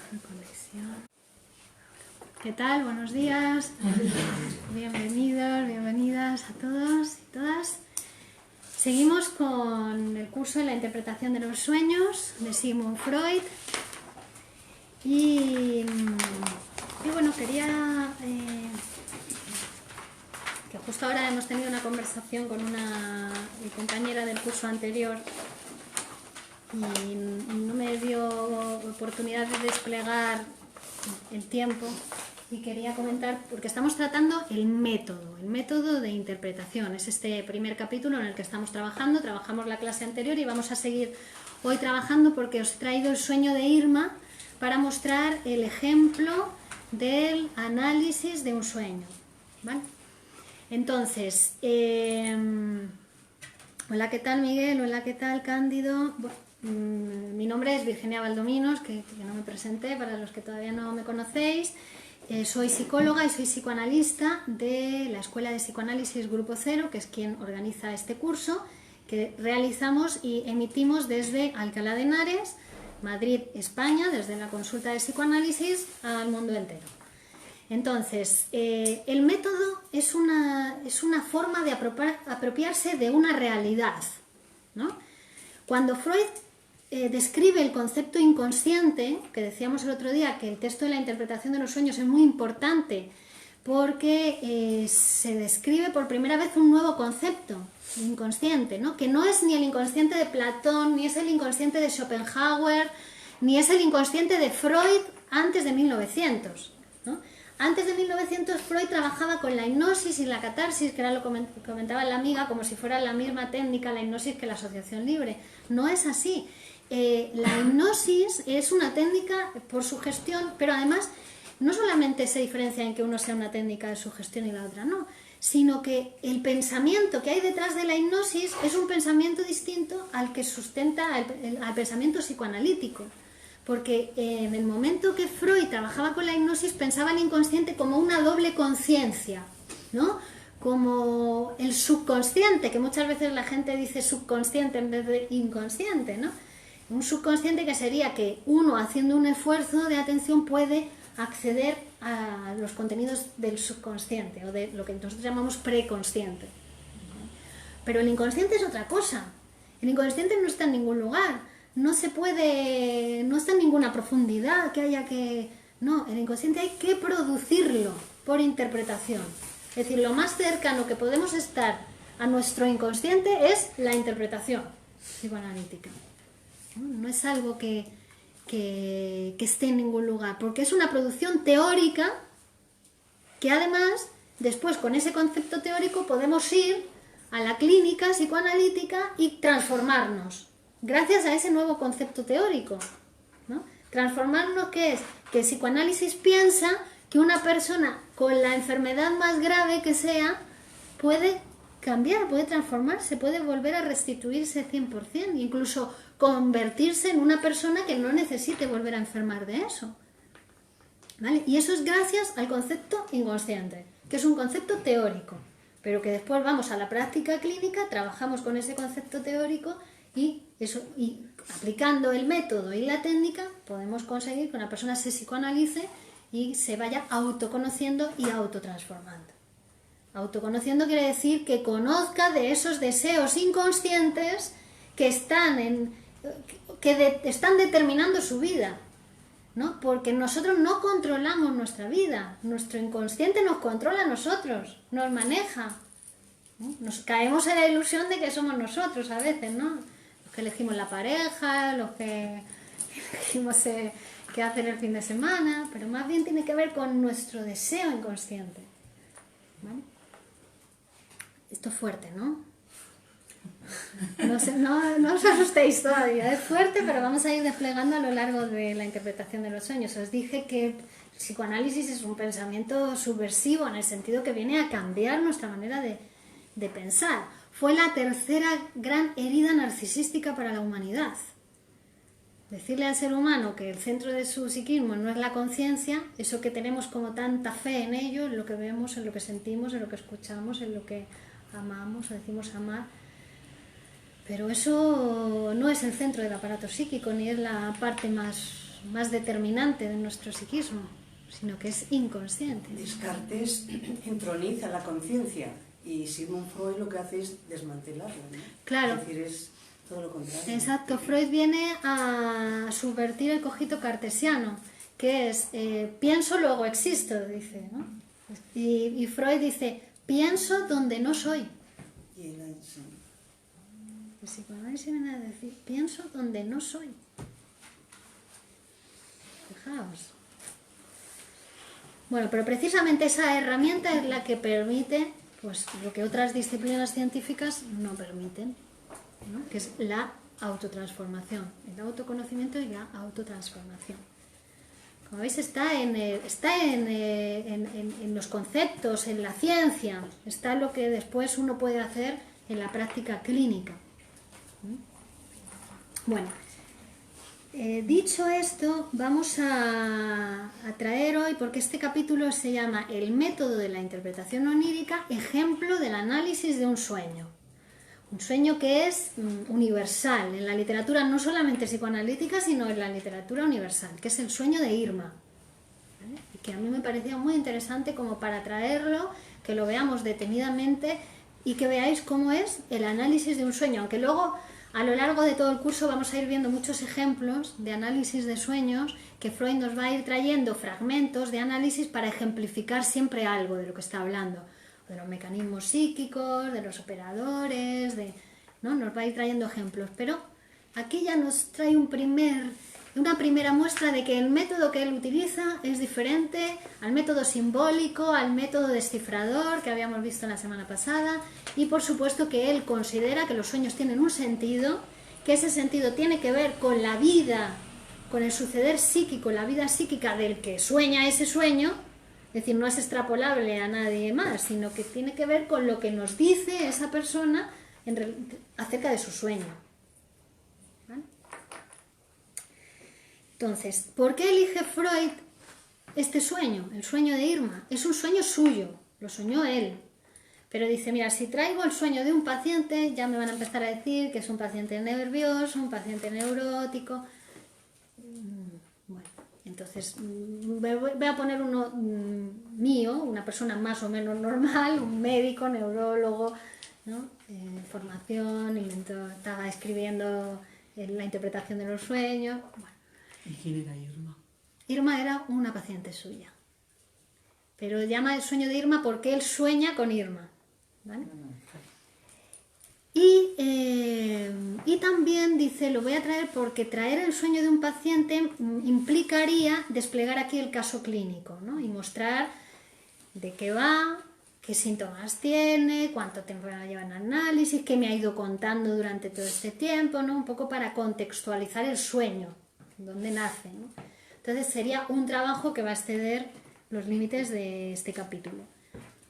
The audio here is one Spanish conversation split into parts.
Conexión. ¿Qué tal? Buenos días. Bienvenidos, bienvenidas a todos y todas. Seguimos con el curso de la interpretación de los sueños de Sigmund Freud. Y bueno, quería... que justo ahora hemos tenido una conversación con una compañera del curso anterior y no me dio oportunidad de desplegar el tiempo y quería comentar, porque estamos tratando el método de interpretación. Es este primer capítulo en el que estamos trabajando, trabajamos la clase anterior y vamos a seguir hoy trabajando porque os he traído el sueño de Irma para mostrar el ejemplo del análisis de un sueño, ¿vale? Entonces, hola, ¿qué tal Miguel? Hola, ¿qué tal Cándido? Mi nombre es Virginia Valdominos, que no me presenté para los que todavía no me conocéis. Soy psicóloga y soy psicoanalista de la Escuela de Psicoanálisis Grupo Cero, que es quien organiza este curso, que realizamos y emitimos desde Alcalá de Henares, Madrid, España, desde la consulta de psicoanálisis al mundo entero. Entonces, el método es una forma de apropiarse de una realidad, ¿no? Cuando Freud describe el concepto inconsciente, que decíamos el otro día que el texto de la interpretación de los sueños es muy importante porque se describe por primera vez un nuevo concepto, el inconsciente, ¿no? Que no es ni el inconsciente de Platón, ni es el inconsciente de Schopenhauer, ni es el inconsciente de Freud antes de 1900, ¿no? Antes de 1900 Freud trabajaba con la hipnosis y la catarsis, que era lo que comentaba la amiga, como si fuera la misma técnica la hipnosis que la asociación libre. No es así. La hipnosis es una técnica por sugestión, pero además no solamente se diferencia en que uno sea una técnica de sugestión y la otra no, sino que el pensamiento que hay detrás de la hipnosis es un pensamiento distinto al que sustenta al pensamiento psicoanalítico. Porque en el momento que Freud trabajaba con la hipnosis pensaba el inconsciente como una doble conciencia, ¿no? Como el subconsciente, que muchas veces la gente dice subconsciente en vez de inconsciente, ¿no? Un subconsciente que sería que uno haciendo un esfuerzo de atención puede acceder a los contenidos del subconsciente o de lo que nosotros llamamos preconsciente. Pero el inconsciente es otra cosa. El inconsciente no está en ningún lugar. No se puede, no está en ninguna profundidad que haya que... No, el inconsciente hay que producirlo por interpretación. Es decir, lo más cercano que podemos estar a nuestro inconsciente es la interpretación psicoanalítica. No es algo que esté en ningún lugar, porque es una producción teórica que además, después con ese concepto teórico podemos ir a la clínica psicoanalítica y transformarnos. Gracias a ese nuevo concepto teórico, ¿no? Transformarnos, ¿qué es? Que el psicoanálisis piensa que una persona con la enfermedad más grave que sea puede cambiar, puede transformarse, puede volver a restituirse 100%, incluso convertirse en una persona que no necesite volver a enfermar de eso, ¿vale? Y eso es gracias al concepto inconsciente, que es un concepto teórico, pero que después vamos a la práctica clínica, trabajamos con ese concepto teórico y aplicando el método y la técnica podemos conseguir que una persona se psicoanalice y se vaya autoconociendo y autotransformando. Autoconociendo quiere decir que conozca de esos deseos inconscientes que están determinando su vida, ¿no? Porque nosotros no controlamos nuestra vida, nuestro inconsciente nos controla a nosotros, nos maneja, ¿no? Nos caemos en la ilusión de que somos nosotros a veces, ¿no? Que elegimos la pareja, los que elegimos qué hacer el fin de semana, pero más bien tiene que ver con nuestro deseo inconsciente, ¿vale? Esto es fuerte, ¿no? No os asustéis todavía, es fuerte, pero vamos a ir desplegando a lo largo de la interpretación de los sueños. Os dije que el psicoanálisis es un pensamiento subversivo en el sentido que viene a cambiar nuestra manera de pensar. Fue la tercera gran herida narcisística para la humanidad. Decirle al ser humano que el centro de su psiquismo no es la conciencia, eso que tenemos como tanta fe en ello, en lo que vemos, en lo que sentimos, en lo que escuchamos, en lo que amamos o decimos amar, pero eso no es el centro del aparato psíquico, ni es la parte más más determinante de nuestro psiquismo, sino que es inconsciente. Descartes entroniza la conciencia y Sigmund Freud lo que hace es desmantelarla, ¿no? Claro. Es decir, es todo lo contrario. Exacto, Freud viene a subvertir el cogito cartesiano, que es pienso, luego existo, dice, ¿no? Y Freud dice, pienso donde no soy. Y él, sí. El psicoanálisis viene a decir, pienso donde no soy. Fijaos. Bueno, pero precisamente esa herramienta es la que permite, pues, lo que otras disciplinas científicas no permiten, ¿no? Que es la autotransformación, el autoconocimiento y la autotransformación. Como veis, está en los conceptos, en la ciencia, está lo que después uno puede hacer en la práctica clínica. Bueno, dicho esto, vamos a traer hoy, porque este capítulo se llama El método de la interpretación onírica, ejemplo del análisis de un sueño. Un sueño que es universal en la literatura no solamente psicoanalítica, sino en la literatura universal, que es el sueño de Irma, ¿vale? Y que a mí me parecía muy interesante como para traerlo, que lo veamos detenidamente y que veáis cómo es el análisis de un sueño, aunque luego a lo largo de todo el curso vamos a ir viendo muchos ejemplos de análisis de sueños que Freud nos va a ir trayendo fragmentos de análisis para ejemplificar siempre algo de lo que está hablando, de los mecanismos psíquicos, de los operadores, ¿no? Nos va a ir trayendo ejemplos, pero aquí ya nos trae una primera muestra de que el método que él utiliza es diferente al método simbólico, al método descifrador que habíamos visto la semana pasada, y por supuesto que él considera que los sueños tienen un sentido, que ese sentido tiene que ver con la vida, con el suceder psíquico, la vida psíquica del que sueña ese sueño. Es decir, no es extrapolable a nadie más, sino que tiene que ver con lo que nos dice esa persona acerca de su sueño. ¿Vale? Entonces, ¿por qué elige Freud este sueño, el sueño de Irma? Es un sueño suyo, lo soñó él. Pero dice, mira, si traigo el sueño de un paciente, ya me van a empezar a decir que es un paciente nervioso, un paciente neurótico. Bueno, entonces voy a poner uno mío, una persona más o menos normal, un médico, neurólogo, ¿no? Formación, estaba escribiendo la interpretación de los sueños. Bueno. ¿Y quién era Irma? Irma era una paciente suya. Pero llama el sueño de Irma porque él sueña con Irma, ¿vale? Y también dice, lo voy a traer porque traer el sueño de un paciente implicaría desplegar aquí el caso clínico, ¿no? Y mostrar de qué va, qué síntomas tiene, cuánto tiempo lleva en análisis, qué me ha ido contando durante todo este tiempo, ¿no? Un poco para contextualizar el sueño, dónde nace, ¿no? Entonces sería un trabajo que va a exceder los límites de este capítulo.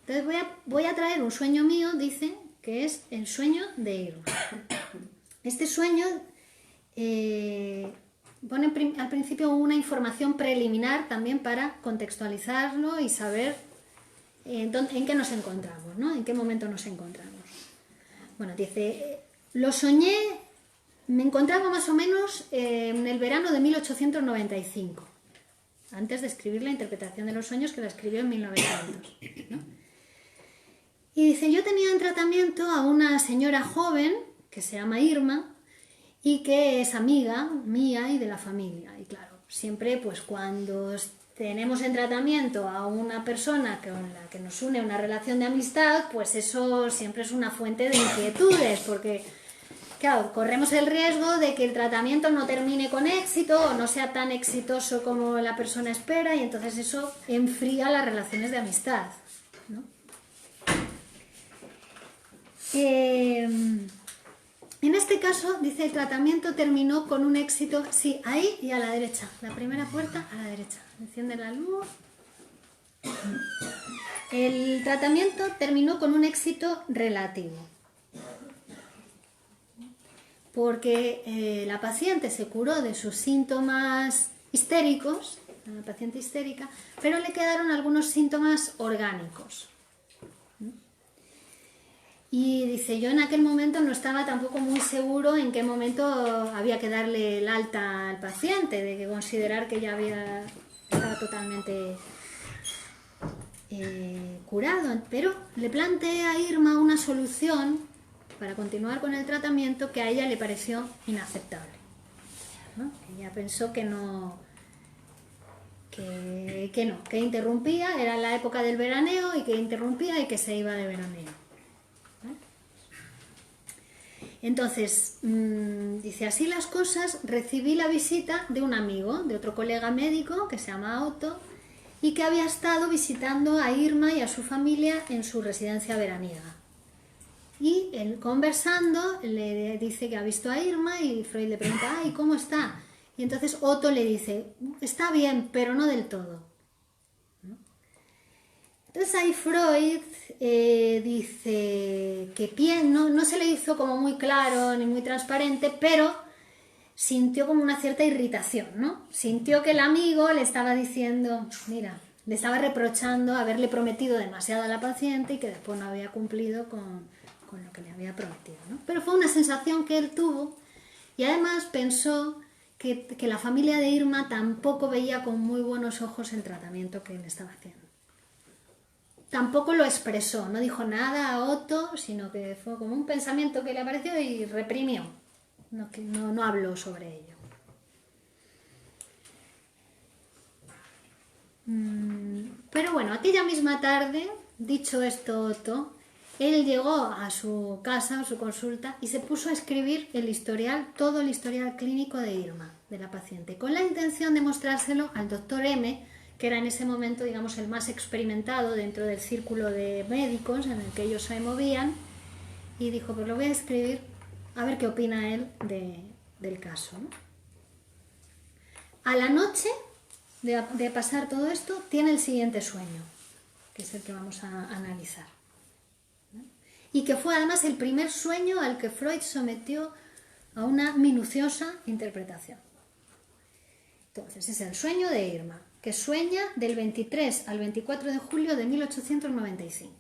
Entonces voy a traer un sueño mío, dice, que es el sueño de Irma. Este sueño pone al principio una información preliminar también para contextualizarlo y saber en qué nos encontramos, ¿no? En qué momento nos encontramos. Bueno, dice, lo soñé, me encontraba más o menos en el verano de 1895, antes de escribir la interpretación de los sueños, que la escribió en 1900, ¿no? Y dice, yo tenía en tratamiento a una señora joven que se llama Irma y que es amiga mía y de la familia. Y claro, siempre pues cuando tenemos en tratamiento a una persona con la que nos une una relación de amistad, pues eso siempre es una fuente de inquietudes, porque claro, corremos el riesgo de que el tratamiento no termine con éxito o no sea tan exitoso como la persona espera, y entonces eso enfría las relaciones de amistad, ¿no? En este caso, dice, el tratamiento terminó con un éxito, sí, ahí y a la derecha, la primera puerta a la derecha, enciende la luz. El tratamiento terminó con un éxito relativo, porque la paciente se curó de sus síntomas histéricos, la paciente histérica, pero le quedaron algunos síntomas orgánicos. Y dice, yo en aquel momento no estaba tampoco muy seguro en qué momento había que darle el alta al paciente, de que considerar que ya estaba totalmente curado. Pero le planteé a Irma una solución para continuar con el tratamiento que a ella le pareció inaceptable, ¿no? Ella pensó que no, que interrumpía, era la época del veraneo y que interrumpía y que se iba de veraneo. Entonces, dice, así las cosas, recibí la visita de un amigo, de otro colega médico que se llama Otto y que había estado visitando a Irma y a su familia en su residencia veraniega. Y él, conversando, le dice que ha visto a Irma y Freud le pregunta, ay, ¿cómo está? Y entonces Otto le dice, está bien, pero no del todo. Entonces ahí Freud dice que no se le hizo como muy claro ni muy transparente, pero sintió como una cierta irritación, ¿no? Sintió que el amigo le estaba diciendo, mira, le estaba reprochando haberle prometido demasiado a la paciente y que después no había cumplido con lo que le había prometido, ¿no? Pero fue una sensación que él tuvo y además pensó que la familia de Irma tampoco veía con muy buenos ojos el tratamiento que él estaba haciendo. Tampoco lo expresó, no dijo nada a Otto, sino que fue como un pensamiento que le apareció y reprimió, no habló sobre ello. Pero bueno, aquella misma tarde, dicho esto Otto, él llegó a su casa, a su consulta, y se puso a escribir todo el historial clínico de Irma, de la paciente, con la intención de mostrárselo al doctor M, que era en ese momento, digamos, el más experimentado dentro del círculo de médicos en el que ellos se movían, y dijo, pues lo voy a escribir, a ver qué opina él del caso, ¿no? A la noche de pasar todo esto, tiene el siguiente sueño, que es el que vamos a analizar, ¿no? Y que fue además el primer sueño al que Freud sometió a una minuciosa interpretación. Entonces, es el sueño de Irma, que sueña del 23 al 24 de julio de 1895.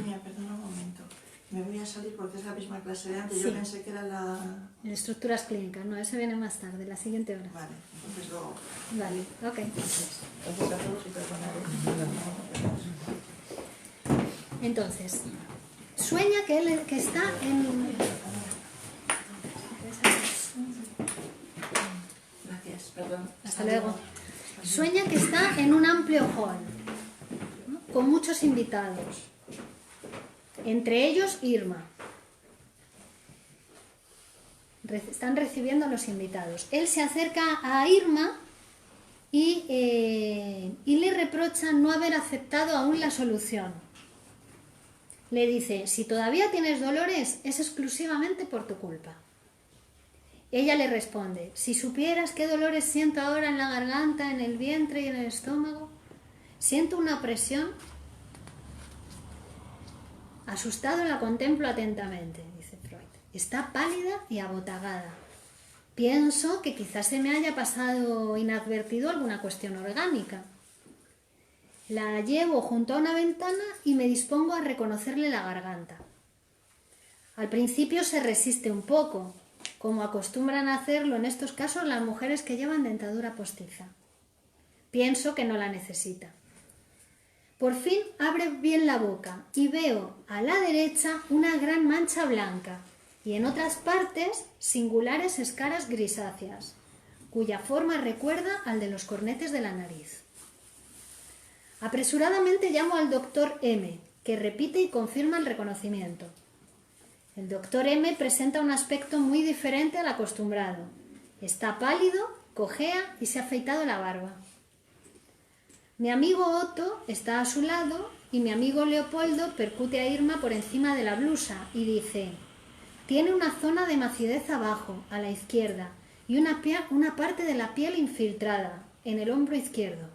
Mira, perdona un momento. Me voy a salir porque es la misma clase de antes. Sí. Yo pensé que era la... En estructuras clínicas, no, ese viene más tarde, la siguiente hora. Vale, entonces luego... Vale, ok. Entonces a todos y perdonaré. Entonces, sueña que está en... Gracias, perdón. Hasta luego. Sueña que está en un amplio hall, ¿no? Con muchos invitados, entre ellos Irma. Están recibiendo a los invitados. Él se acerca a Irma y le reprocha no haber aceptado aún la solución. Le dice, si todavía tienes dolores, es exclusivamente por tu culpa. Ella le responde, si supieras qué dolores siento ahora en la garganta, en el vientre y en el estómago, siento una presión. Asustado la contemplo atentamente, dice Freud. Está pálida y abotagada. Pienso que quizás se me haya pasado inadvertido alguna cuestión orgánica. La llevo junto a una ventana y me dispongo a reconocerle la garganta. Al principio se resiste un poco, como acostumbran a hacerlo en estos casos las mujeres que llevan dentadura postiza. Pienso que no la necesita. Por fin abre bien la boca y veo a la derecha una gran mancha blanca y en otras partes singulares escaras grisáceas, cuya forma recuerda al de los cornetes de la nariz. Apresuradamente llamo al doctor M, que repite y confirma el reconocimiento. El doctor M presenta un aspecto muy diferente al acostumbrado. Está pálido, cojea y se ha afeitado la barba. Mi amigo Otto está a su lado y mi amigo Leopoldo percute a Irma por encima de la blusa y dice, tiene una zona de macidez abajo, a la izquierda, y una parte de la piel infiltrada, en el hombro izquierdo,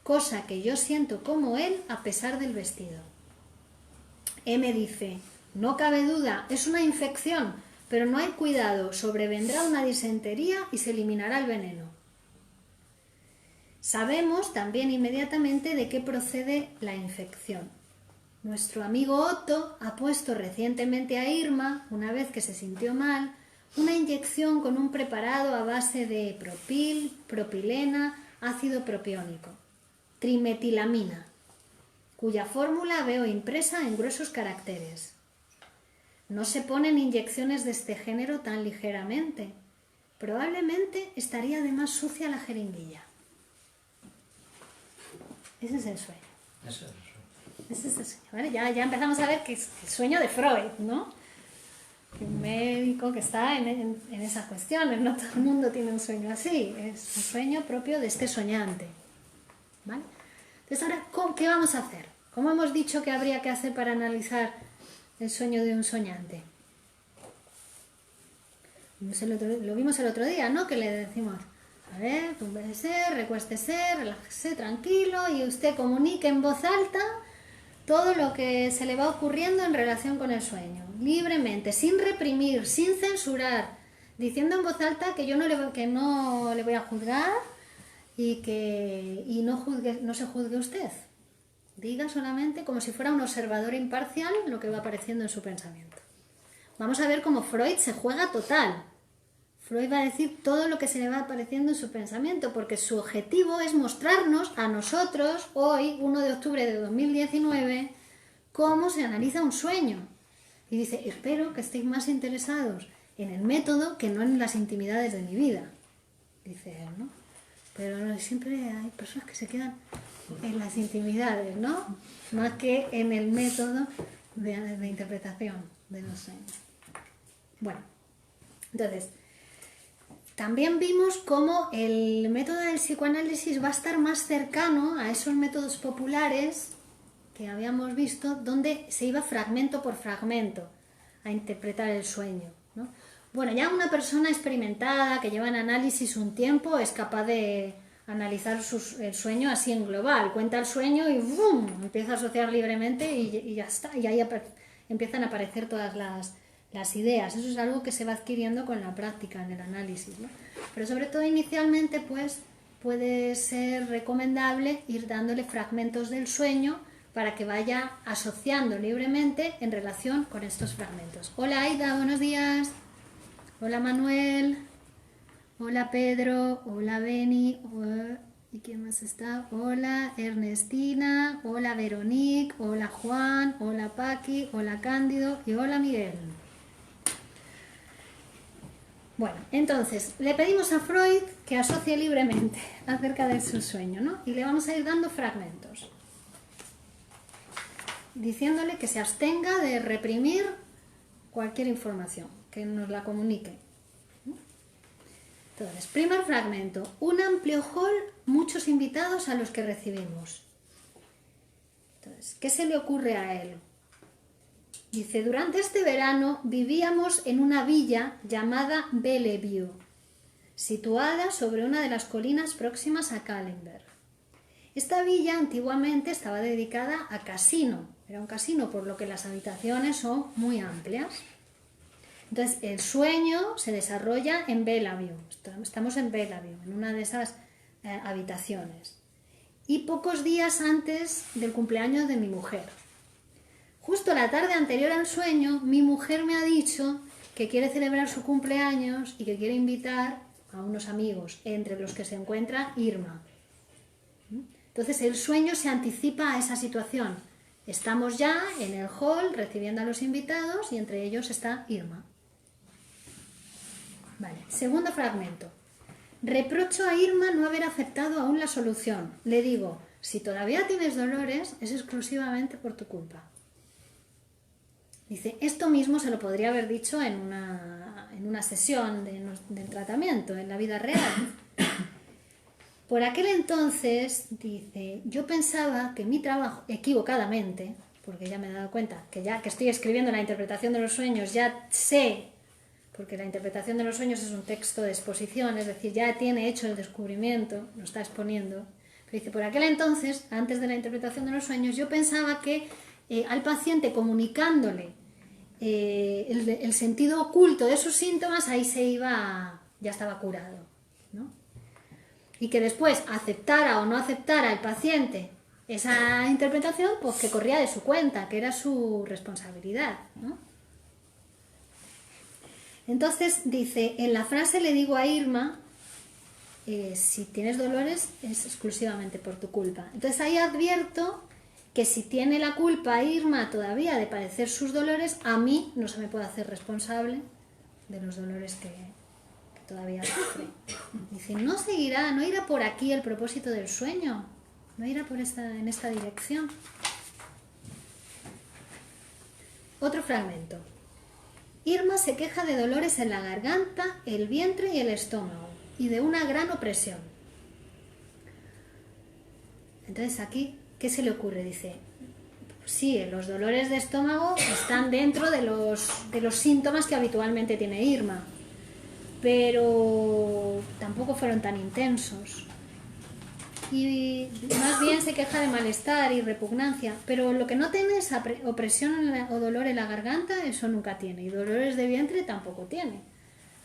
cosa que yo siento como él a pesar del vestido. M dice, no cabe duda, es una infección, pero no hay cuidado, sobrevendrá una disentería y se eliminará el veneno. Sabemos también inmediatamente de qué procede la infección. Nuestro amigo Otto ha puesto recientemente a Irma, una vez que se sintió mal, una inyección con un preparado a base de propil, propilena, ácido propiónico, trimetilamina, cuya fórmula veo impresa en gruesos caracteres. No se ponen inyecciones de este género tan ligeramente. Probablemente estaría de más sucia la jeringuilla. Ese es el sueño. Eso es. Ese es el sueño, ¿vale? Ya empezamos a ver que es el sueño de Freud, ¿no? Un médico que está en esas cuestiones, no todo el mundo tiene un sueño así, es un sueño propio de este soñante, ¿vale? Entonces ahora, ¿qué vamos a hacer? ¿Cómo hemos dicho que habría que hacer para analizar el sueño de un soñante? Lo vimos el otro día, ¿no? Que le decimos, a ver, túmbese, recuéstese, relájese tranquilo y usted comunique en voz alta todo lo que se le va ocurriendo en relación con el sueño, libremente, sin reprimir, sin censurar, diciendo en voz alta que que no le voy a juzgar y no se juzgue usted. Diga solamente como si fuera un observador imparcial lo que va apareciendo en su pensamiento. Vamos a ver cómo Freud se juega total. Freud va a decir todo lo que se le va apareciendo en su pensamiento, porque su objetivo es mostrarnos a nosotros, hoy, 1 de octubre de 2019, cómo se analiza un sueño. Y dice, espero que estéis más interesados en el método que no en las intimidades de mi vida. Dice él, ¿no? Pero siempre hay personas que se quedan en las intimidades, ¿no? Más que en el método de interpretación de los sueños. Bueno, entonces, también vimos cómo el método del psicoanálisis va a estar más cercano a esos métodos populares que habíamos visto, donde se iba fragmento por fragmento a interpretar el sueño, ¿no? Bueno, ya una persona experimentada que lleva en análisis un tiempo es capaz de analizar el sueño así en global. Cuenta el sueño y ¡bum!, empieza a asociar libremente y ya está. Y ahí empiezan a aparecer todas las ideas. Eso es algo que se va adquiriendo con la práctica en el análisis, ¿no? Pero sobre todo inicialmente pues puede ser recomendable ir dándole fragmentos del sueño para que vaya asociando libremente en relación con estos fragmentos. Hola Aida, buenos días. Hola Manuel. Hola Pedro. Hola Beni. ¿Y quién más está? Hola Ernestina. Hola Veronique. Hola Juan. Hola Paqui. Hola Cándido. Y hola Miguel. Bueno, entonces, le pedimos a Freud que asocie libremente acerca de su sueño, ¿no? Y le vamos a ir dando fragmentos, diciéndole que se abstenga de reprimir cualquier información, que nos la comunique. Entonces, primer fragmento, un amplio hall, muchos invitados a los que recibimos. Entonces, ¿qué se le ocurre a él? Dice, durante este verano vivíamos en una villa llamada Bellevue, situada sobre una de las colinas próximas a Kahlenberg. Esta villa antiguamente estaba dedicada a casino, era un casino por lo que las habitaciones son muy amplias. Entonces el sueño se desarrolla en Bellevue, estamos en Bellevue, en una de esas habitaciones. Y pocos días antes del cumpleaños de mi mujer. Justo la tarde anterior al sueño, mi mujer me ha dicho que quiere celebrar su cumpleaños y que quiere invitar a unos amigos, entre los que se encuentra Irma. Entonces el sueño se anticipa a esa situación. Estamos ya en el hall recibiendo a los invitados y entre ellos está Irma. Vale. Segundo fragmento. Reprocho a Irma no haber aceptado aún la solución. Le digo, si todavía tienes dolores, es exclusivamente por tu culpa. Dice, esto mismo se lo podría haber dicho en una sesión del tratamiento, en la vida real. Por aquel entonces, dice, yo pensaba que mi trabajo, equivocadamente, porque ya me he dado cuenta que ya que estoy escribiendo la interpretación de los sueños, ya sé, porque la interpretación de los sueños es un texto de exposición, es decir, ya tiene hecho el descubrimiento, lo está exponiendo. Pero dice, por aquel entonces, antes de la interpretación de los sueños, yo pensaba que al paciente comunicándole el sentido oculto de sus síntomas, ahí ya estaba curado, ¿no? Y que después aceptara o no aceptara el paciente esa interpretación pues que corría de su cuenta, que era su responsabilidad, ¿no? Entonces dice, en la frase le digo a Irma, si tienes dolores es exclusivamente por tu culpa. Entonces ahí advierto que si tiene la culpa Irma todavía de padecer sus dolores, a mí no se me puede hacer responsable de los dolores que todavía sufre. Dice, no seguirá, no irá por aquí el propósito del sueño, no irá en esta dirección. Otro fragmento. Irma se queja de dolores en la garganta, el vientre y el estómago, y de una gran opresión. Entonces aquí, ¿qué se le ocurre? Dice, sí, los dolores de estómago están dentro de los síntomas que habitualmente tiene Irma, pero tampoco fueron tan intensos. Y más bien se queja de malestar y repugnancia, pero lo que no tiene es opresión o dolor en la garganta, eso nunca tiene, y dolores de vientre tampoco tiene.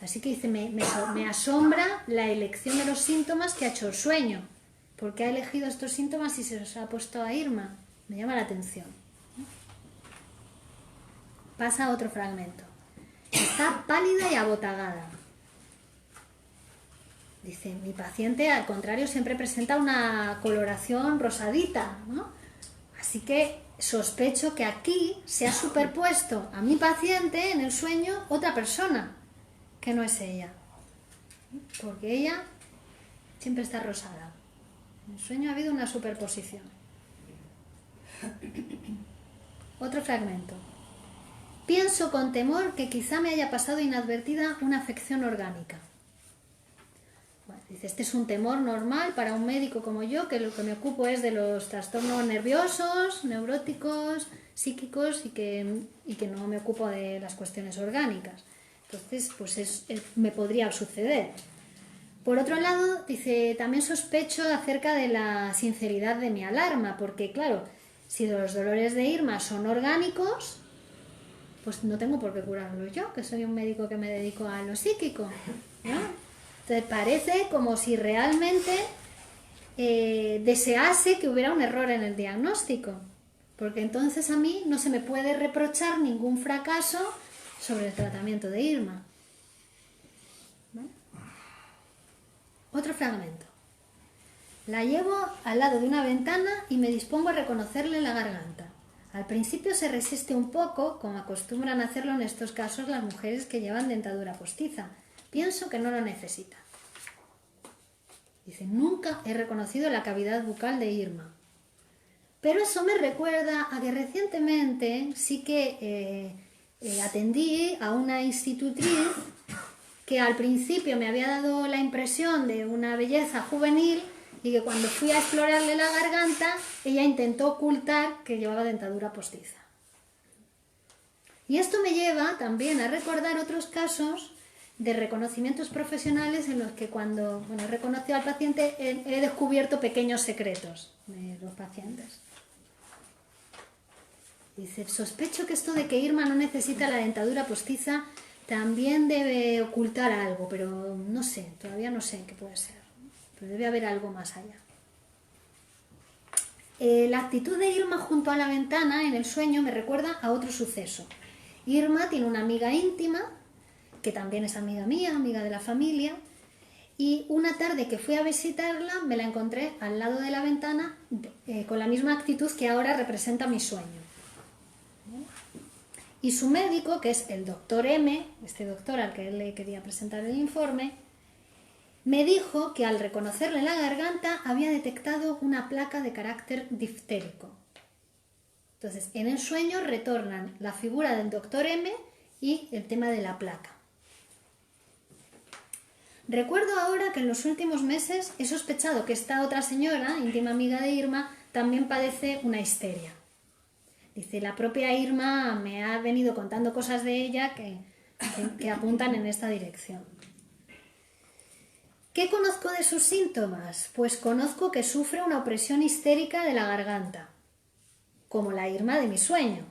Así que dice, me asombra la elección de los síntomas que ha hecho el sueño. ¿Por qué ha elegido estos síntomas y se los ha puesto a Irma? Me llama la atención. Pasa a otro fragmento. Está pálida y abotagada. Dice, mi paciente al contrario siempre presenta una coloración rosadita, ¿no? Así que sospecho que aquí se ha superpuesto a mi paciente en el sueño otra persona, que no es ella. Porque ella siempre está rosada. En el sueño ha habido una superposición. Otro fragmento. Pienso con temor que quizá me haya pasado inadvertida una afección orgánica. Bueno, dice, este es un temor normal para un médico como yo, que lo que me ocupo es de los trastornos nerviosos, neuróticos, psíquicos y que no me ocupo de las cuestiones orgánicas. Entonces, pues me podría suceder. Por otro lado, dice, también sospecho acerca de la sinceridad de mi alarma, porque claro, si los dolores de Irma son orgánicos, pues no tengo por qué curarlos yo, que soy un médico que me dedico a lo psíquico, ¿no? Entonces parece como si realmente desease que hubiera un error en el diagnóstico, porque entonces a mí no se me puede reprochar ningún fracaso sobre el tratamiento de Irma. ¿Vale? Otro fragmento. La llevo al lado de una ventana y me dispongo a reconocerle la garganta. Al principio se resiste un poco, como acostumbran a hacerlo en estos casos las mujeres que llevan dentadura postiza. Pienso que no lo necesita. Dice, nunca he reconocido la cavidad bucal de Irma. Pero eso me recuerda a que recientemente sí que atendí a una institutriz que al principio me había dado la impresión de una belleza juvenil y que cuando fui a explorarle la garganta, ella intentó ocultar que llevaba dentadura postiza. Y esto me lleva también a recordar otros casos de reconocimientos profesionales en los que cuando he reconocido al paciente he descubierto pequeños secretos de los pacientes. Dice, sospecho que esto de que Irma no necesita la dentadura postiza también debe ocultar algo, pero no sé, todavía no sé qué puede ser. Pero debe haber algo más allá. La actitud de Irma junto a la ventana en el sueño me recuerda a otro suceso. Irma tiene una amiga íntima, que también es amiga mía, amiga de la familia, y una tarde que fui a visitarla me la encontré al lado de la ventana con la misma actitud que ahora representa mi sueño. Y su médico, que es el doctor M, este doctor al que él le quería presentar el informe, me dijo que al reconocerle la garganta había detectado una placa de carácter diftérico. Entonces, en el sueño retornan la figura del doctor M y el tema de la placa. Recuerdo ahora que en los últimos meses he sospechado que esta otra señora, íntima amiga de Irma, también padece una histeria. Dice, la propia Irma me ha venido contando cosas de ella que apuntan en esta dirección. ¿Qué conozco de sus síntomas? Pues conozco que sufre una opresión histérica de la garganta, como la Irma de mi sueño.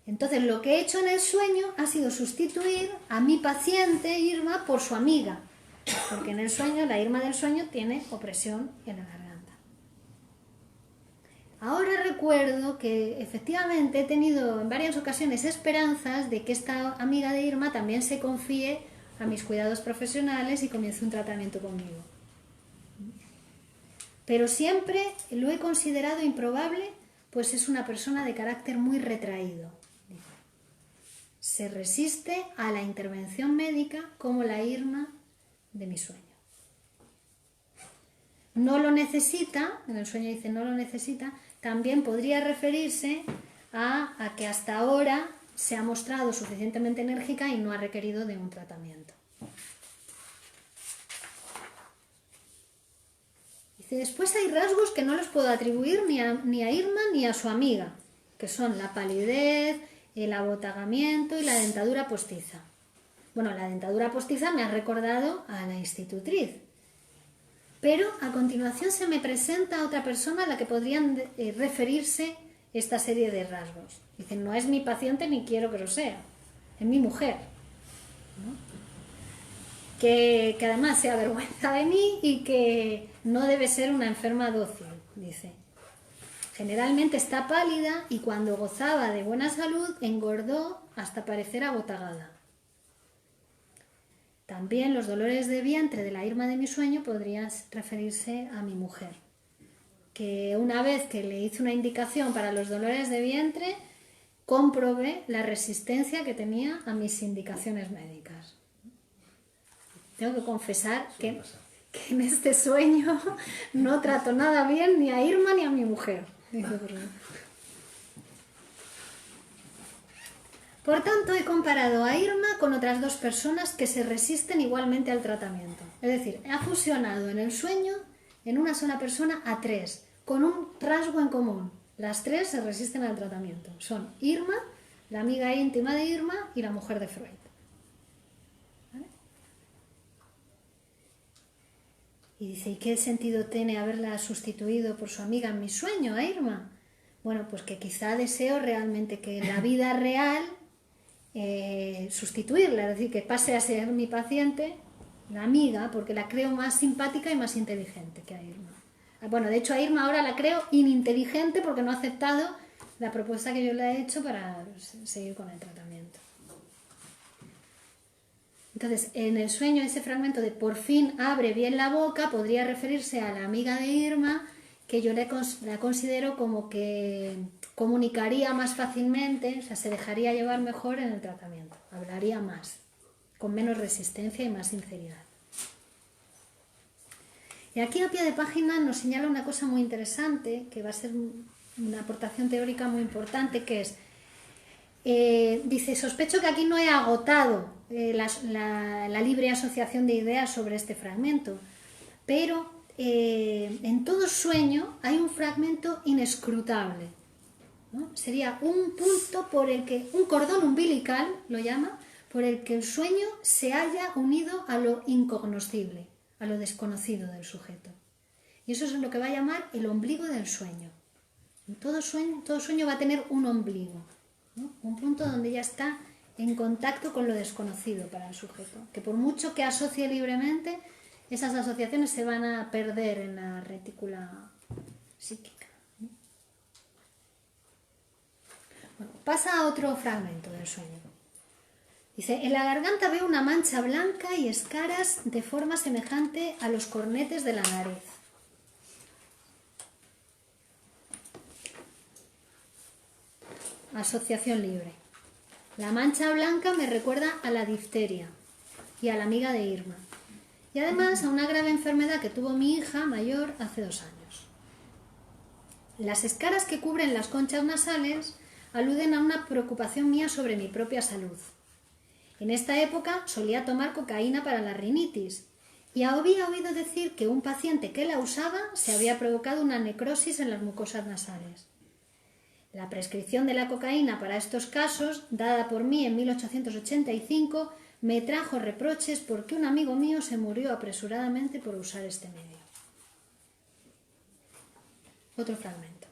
Entonces, lo que he hecho en el sueño ha sido sustituir a mi paciente Irma por su amiga, porque en el sueño, la Irma del sueño tiene opresión en la garganta. Ahora recuerdo que efectivamente he tenido en varias ocasiones esperanzas de que esta amiga de Irma también se confíe a mis cuidados profesionales y comience un tratamiento conmigo. Pero siempre lo he considerado improbable, pues es una persona de carácter muy retraído. Se resiste a la intervención médica como la Irma de mi sueño. No lo necesita, en el sueño dice no lo necesita, también podría referirse a que hasta ahora se ha mostrado suficientemente enérgica y no ha requerido de un tratamiento. Dice, después hay rasgos que no los puedo atribuir ni a Irma ni a su amiga, que son la palidez, el abotagamiento y la dentadura postiza. Bueno, la dentadura postiza me ha recordado a la institutriz. Pero a continuación se me presenta otra persona a la que podrían referirse esta serie de rasgos. Dicen, no es mi paciente ni quiero que lo sea, es mi mujer, ¿no? Que además se avergüenza de mí y que no debe ser una enferma dócil, dice. Generalmente está pálida y cuando gozaba de buena salud engordó hasta parecer abotagada. También los dolores de vientre de la Irma de mi sueño podrían referirse a mi mujer, que una vez que le hice una indicación para los dolores de vientre, comprobé la resistencia que tenía a mis indicaciones médicas. Tengo que confesar que en este sueño no trato nada bien ni a Irma ni a mi mujer. Por tanto, he comparado a Irma con otras dos personas que se resisten igualmente al tratamiento. Es decir, ha fusionado en el sueño, en una sola persona, a tres, con un rasgo en común. Las tres se resisten al tratamiento. Son Irma, la amiga íntima de Irma y la mujer de Freud. ¿Vale? Y dice, ¿y qué sentido tiene haberla sustituido por su amiga en mi sueño, a Irma? Bueno, pues que quizá deseo realmente que en la vida real sustituirla, es decir, que pase a ser mi paciente, la amiga, porque la creo más simpática y más inteligente que a Irma. Bueno, de hecho a Irma ahora la creo ininteligente porque no ha aceptado la propuesta que yo le he hecho para seguir con el tratamiento. Entonces, en el sueño ese fragmento de por fin abre bien la boca podría referirse a la amiga de Irma, que yo la considero como que comunicaría más fácilmente, o sea, se dejaría llevar mejor en el tratamiento, hablaría más, con menos resistencia y más sinceridad. Y aquí a pie de página nos señala una cosa muy interesante, que va a ser una aportación teórica muy importante, que es, dice, sospecho que aquí no he agotado la libre asociación de ideas sobre este fragmento, pero en todo sueño hay un fragmento inescrutable, ¿no? Sería un punto por el que, un cordón umbilical, lo llama, por el que el sueño se haya unido a lo incognoscible, a lo desconocido del sujeto. Y eso es lo que va a llamar el ombligo del sueño. Todo sueño va a tener un ombligo, ¿no? Un punto donde ya está en contacto con lo desconocido para el sujeto, que por mucho que asocie libremente, esas asociaciones se van a perder en la retícula psíquica. Bueno, pasa a otro fragmento del sueño. Dice, en la garganta veo una mancha blanca y escaras de forma semejante a los cornetes de la nariz. Asociación libre. La mancha blanca me recuerda a la difteria y a la amiga de Irma. Y además a una grave enfermedad que tuvo mi hija mayor hace 2 años. Las escaras que cubren las conchas nasales aluden a una preocupación mía sobre mi propia salud. En esta época solía tomar cocaína para la rinitis y había oído decir que un paciente que la usaba se había provocado una necrosis en las mucosas nasales. La prescripción de la cocaína para estos casos, dada por mí en 1885, me trajo reproches porque un amigo mío se murió apresuradamente por usar este medio. Otro fragmento.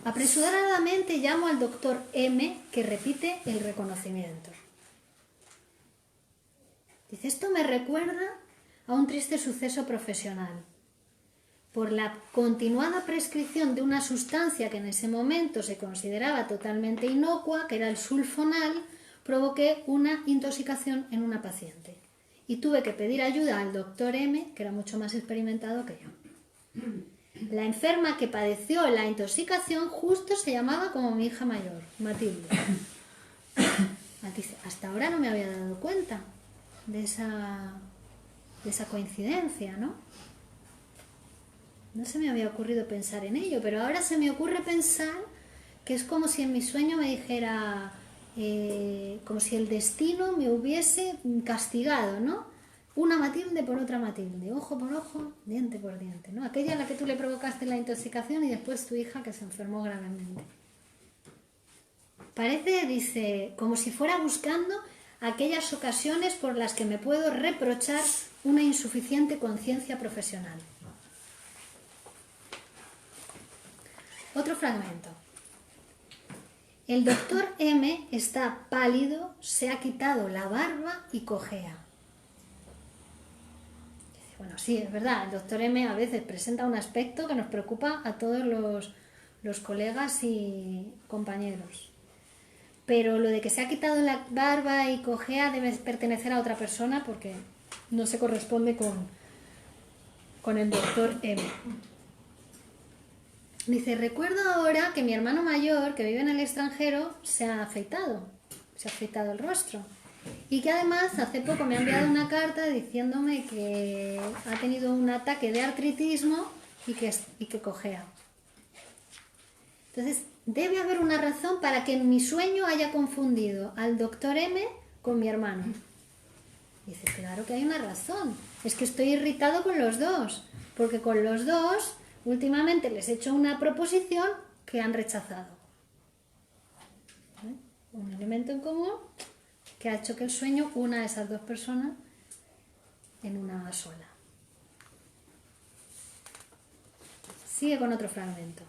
Apresuradamente llamo al doctor M, que repite el reconocimiento. Dice, esto me recuerda a un triste suceso profesional. por la continuada prescripción de una sustancia que en ese momento se consideraba totalmente inocua, que era el sulfonal, provoqué una intoxicación en una paciente. Y tuve que pedir ayuda al doctor M, que era mucho más experimentado que yo. La enferma que padeció la intoxicación justo se llamaba como mi hija mayor, Matilde. Dice, hasta ahora no me había dado cuenta de esa coincidencia, ¿no? No se me había ocurrido pensar en ello, pero ahora se me ocurre pensar que es como si en mi sueño me dijera, como si el destino me hubiese castigado, ¿no? Una Matilde por otra Matilde, ojo por ojo, diente por diente, ¿no? Aquella a la que tú le provocaste la intoxicación y después tu hija que se enfermó gravemente. Parece, dice, como si fuera buscando aquellas ocasiones por las que me puedo reprochar una insuficiente conciencia profesional. Otro fragmento. El doctor M está pálido, se ha quitado la barba y cojea. Bueno, sí, es verdad, el doctor M a veces presenta un aspecto que nos preocupa a todos los colegas y compañeros. Pero lo de que se ha quitado la barba y cojea debe pertenecer a otra persona porque no se corresponde con el doctor M. Dice, recuerdo ahora que mi hermano mayor, que vive en el extranjero, se ha afeitado el rostro. Y que además hace poco me ha enviado una carta diciéndome que ha tenido un ataque de artritismo y que cojea. Entonces, debe haber una razón para que en mi sueño haya confundido al doctor M con mi hermano. Dice, claro que hay una razón. Es que estoy irritado con los dos, porque con los dos últimamente les he hecho una proposición que han rechazado. ¿Vale? Un elemento en común que ha hecho que el sueño una a esas dos personas en una sola. Sigue con otro fragmento.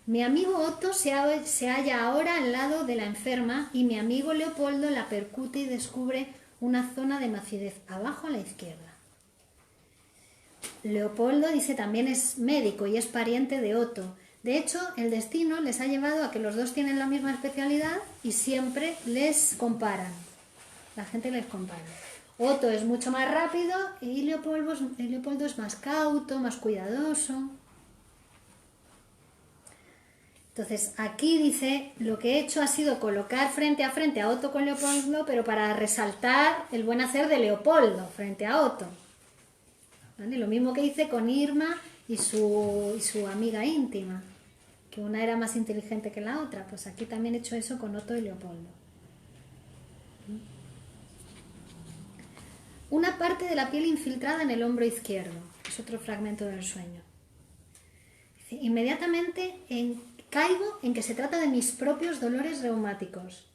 Mi amigo Otto se halla ahora al lado de la enferma y mi amigo Leopoldo la percute y descubre una zona de macidez abajo a la izquierda. Leopoldo, dice, también es médico y es pariente de Otto. De hecho, el destino les ha llevado a que los dos tienen la misma especialidad y siempre les comparan. La gente les compara. Otto es mucho más rápido y Leopoldo es más cauto, más cuidadoso. Entonces, aquí dice, lo que he hecho ha sido colocar frente a Otto con Leopoldo, pero para resaltar el buen hacer de Leopoldo frente a Otto. ¿Vale? Lo mismo que hice con Irma y su amiga íntima, que una era más inteligente que la otra. Pues aquí también he hecho eso con Otto y Leopoldo. Una parte de la piel infiltrada en el hombro izquierdo. Es otro fragmento del sueño. Dice, inmediatamente caigo en que se trata de mis propios dolores reumáticos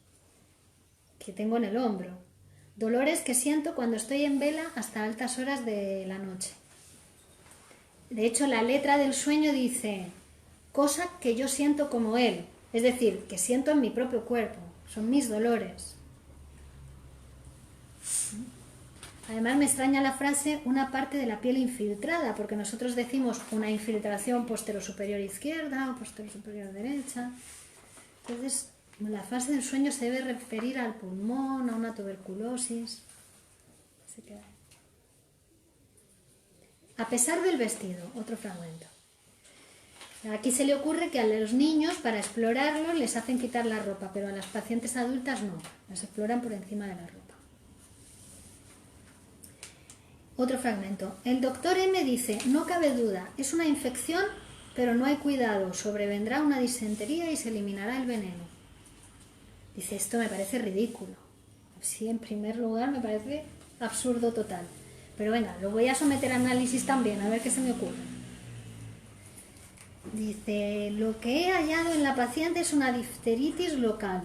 que tengo en el hombro. Dolores que siento cuando estoy en vela hasta altas horas de la noche. De hecho, la letra del sueño dice, cosa que yo siento como él, es decir, que siento en mi propio cuerpo, son mis dolores. Además me extraña la frase, una parte de la piel infiltrada, porque nosotros decimos una infiltración posterior-superior izquierda o posterior-superior derecha. Entonces, la fase del sueño se debe referir al pulmón, a una tuberculosis. Se queda. A pesar del vestido, otro fragmento. Aquí se le ocurre que a los niños, para explorarlos, les hacen quitar la ropa, pero a las pacientes adultas no, las exploran por encima de la ropa. Otro fragmento. El doctor M dice, no cabe duda, es una infección, pero no hay cuidado, sobrevendrá una disentería y se eliminará el veneno. Dice, esto me parece ridículo. Sí, en primer lugar me parece absurdo total. Pero venga, lo voy a someter a análisis también, a ver qué se me ocurre. Dice, lo que he hallado en la paciente es una difteritis local.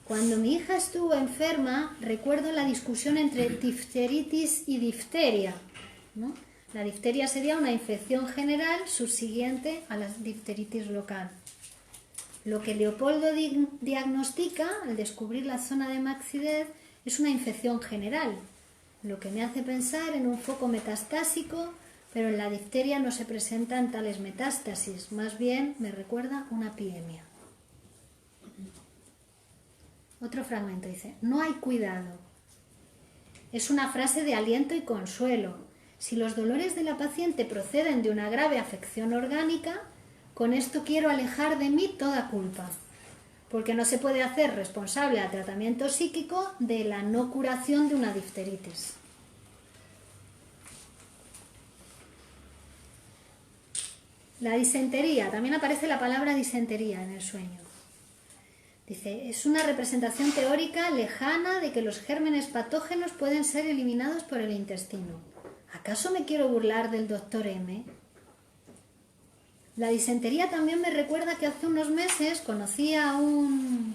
Cuando mi hija estuvo enferma, recuerdo la discusión entre difteritis y difteria, ¿no? La difteria sería una infección general subsiguiente a la difteritis local. Lo que Leopoldo diagnostica al descubrir la zona de macidez es una infección general, lo que me hace pensar en un foco metastásico pero en la difteria no se presentan tales metástasis, más bien me recuerda una epidemia. Otro fragmento dice, no hay cuidado. Es una frase de aliento y consuelo. Si los dolores de la paciente proceden de una grave afección orgánica, con esto quiero alejar de mí toda culpa, porque no se puede hacer responsable al tratamiento psíquico de la no curación de una difteritis. La disentería, también aparece la palabra disentería en el sueño. Dice, es una representación teórica lejana de que los gérmenes patógenos pueden ser eliminados por el intestino. ¿Acaso me quiero burlar del doctor M? La disentería también me recuerda que hace unos meses conocí a un...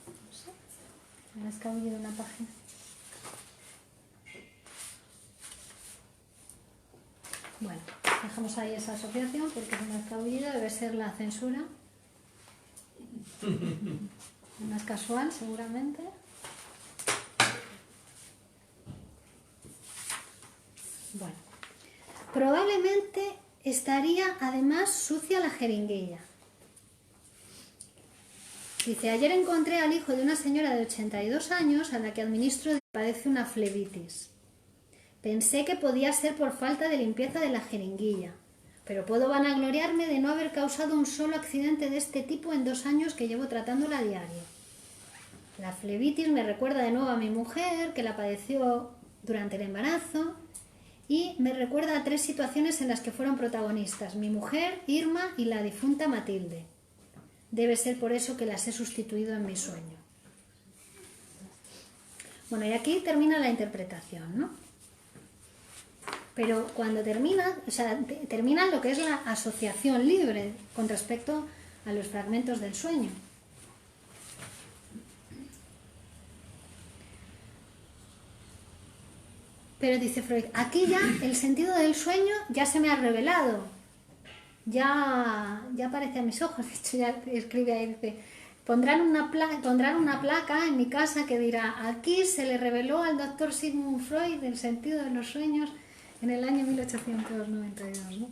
No sé, me ha escabullido una página. Bueno, dejamos ahí esa asociación porque se me ha escabullido, debe ser la censura. No es casual, seguramente. Bueno, probablemente estaría además sucia la jeringuilla. Dice, ayer encontré al hijo de una señora de 82 años a la que administro padece una flebitis. Pensé que podía ser por falta de limpieza de la jeringuilla, pero puedo vanagloriarme de no haber causado un solo accidente de este tipo en 2 años que llevo tratándola a diario. La flebitis me recuerda de nuevo a mi mujer, que la padeció durante el embarazo, y me recuerda a 3 situaciones en las que fueron protagonistas, mi mujer, Irma y la difunta Matilde. Debe ser por eso que las he sustituido en mi sueño. Bueno, y aquí termina la interpretación, ¿no? Pero cuando termina, o sea, termina lo que es la asociación libre con respecto a los fragmentos del sueño. Pero dice Freud, aquí ya el sentido del sueño ya se me ha revelado, ya aparece a mis ojos. De hecho, ya escribe ahí, dice, pondrán una placa en mi casa que dirá, aquí se le reveló al doctor Sigmund Freud el sentido de los sueños en el año 1892, ¿no?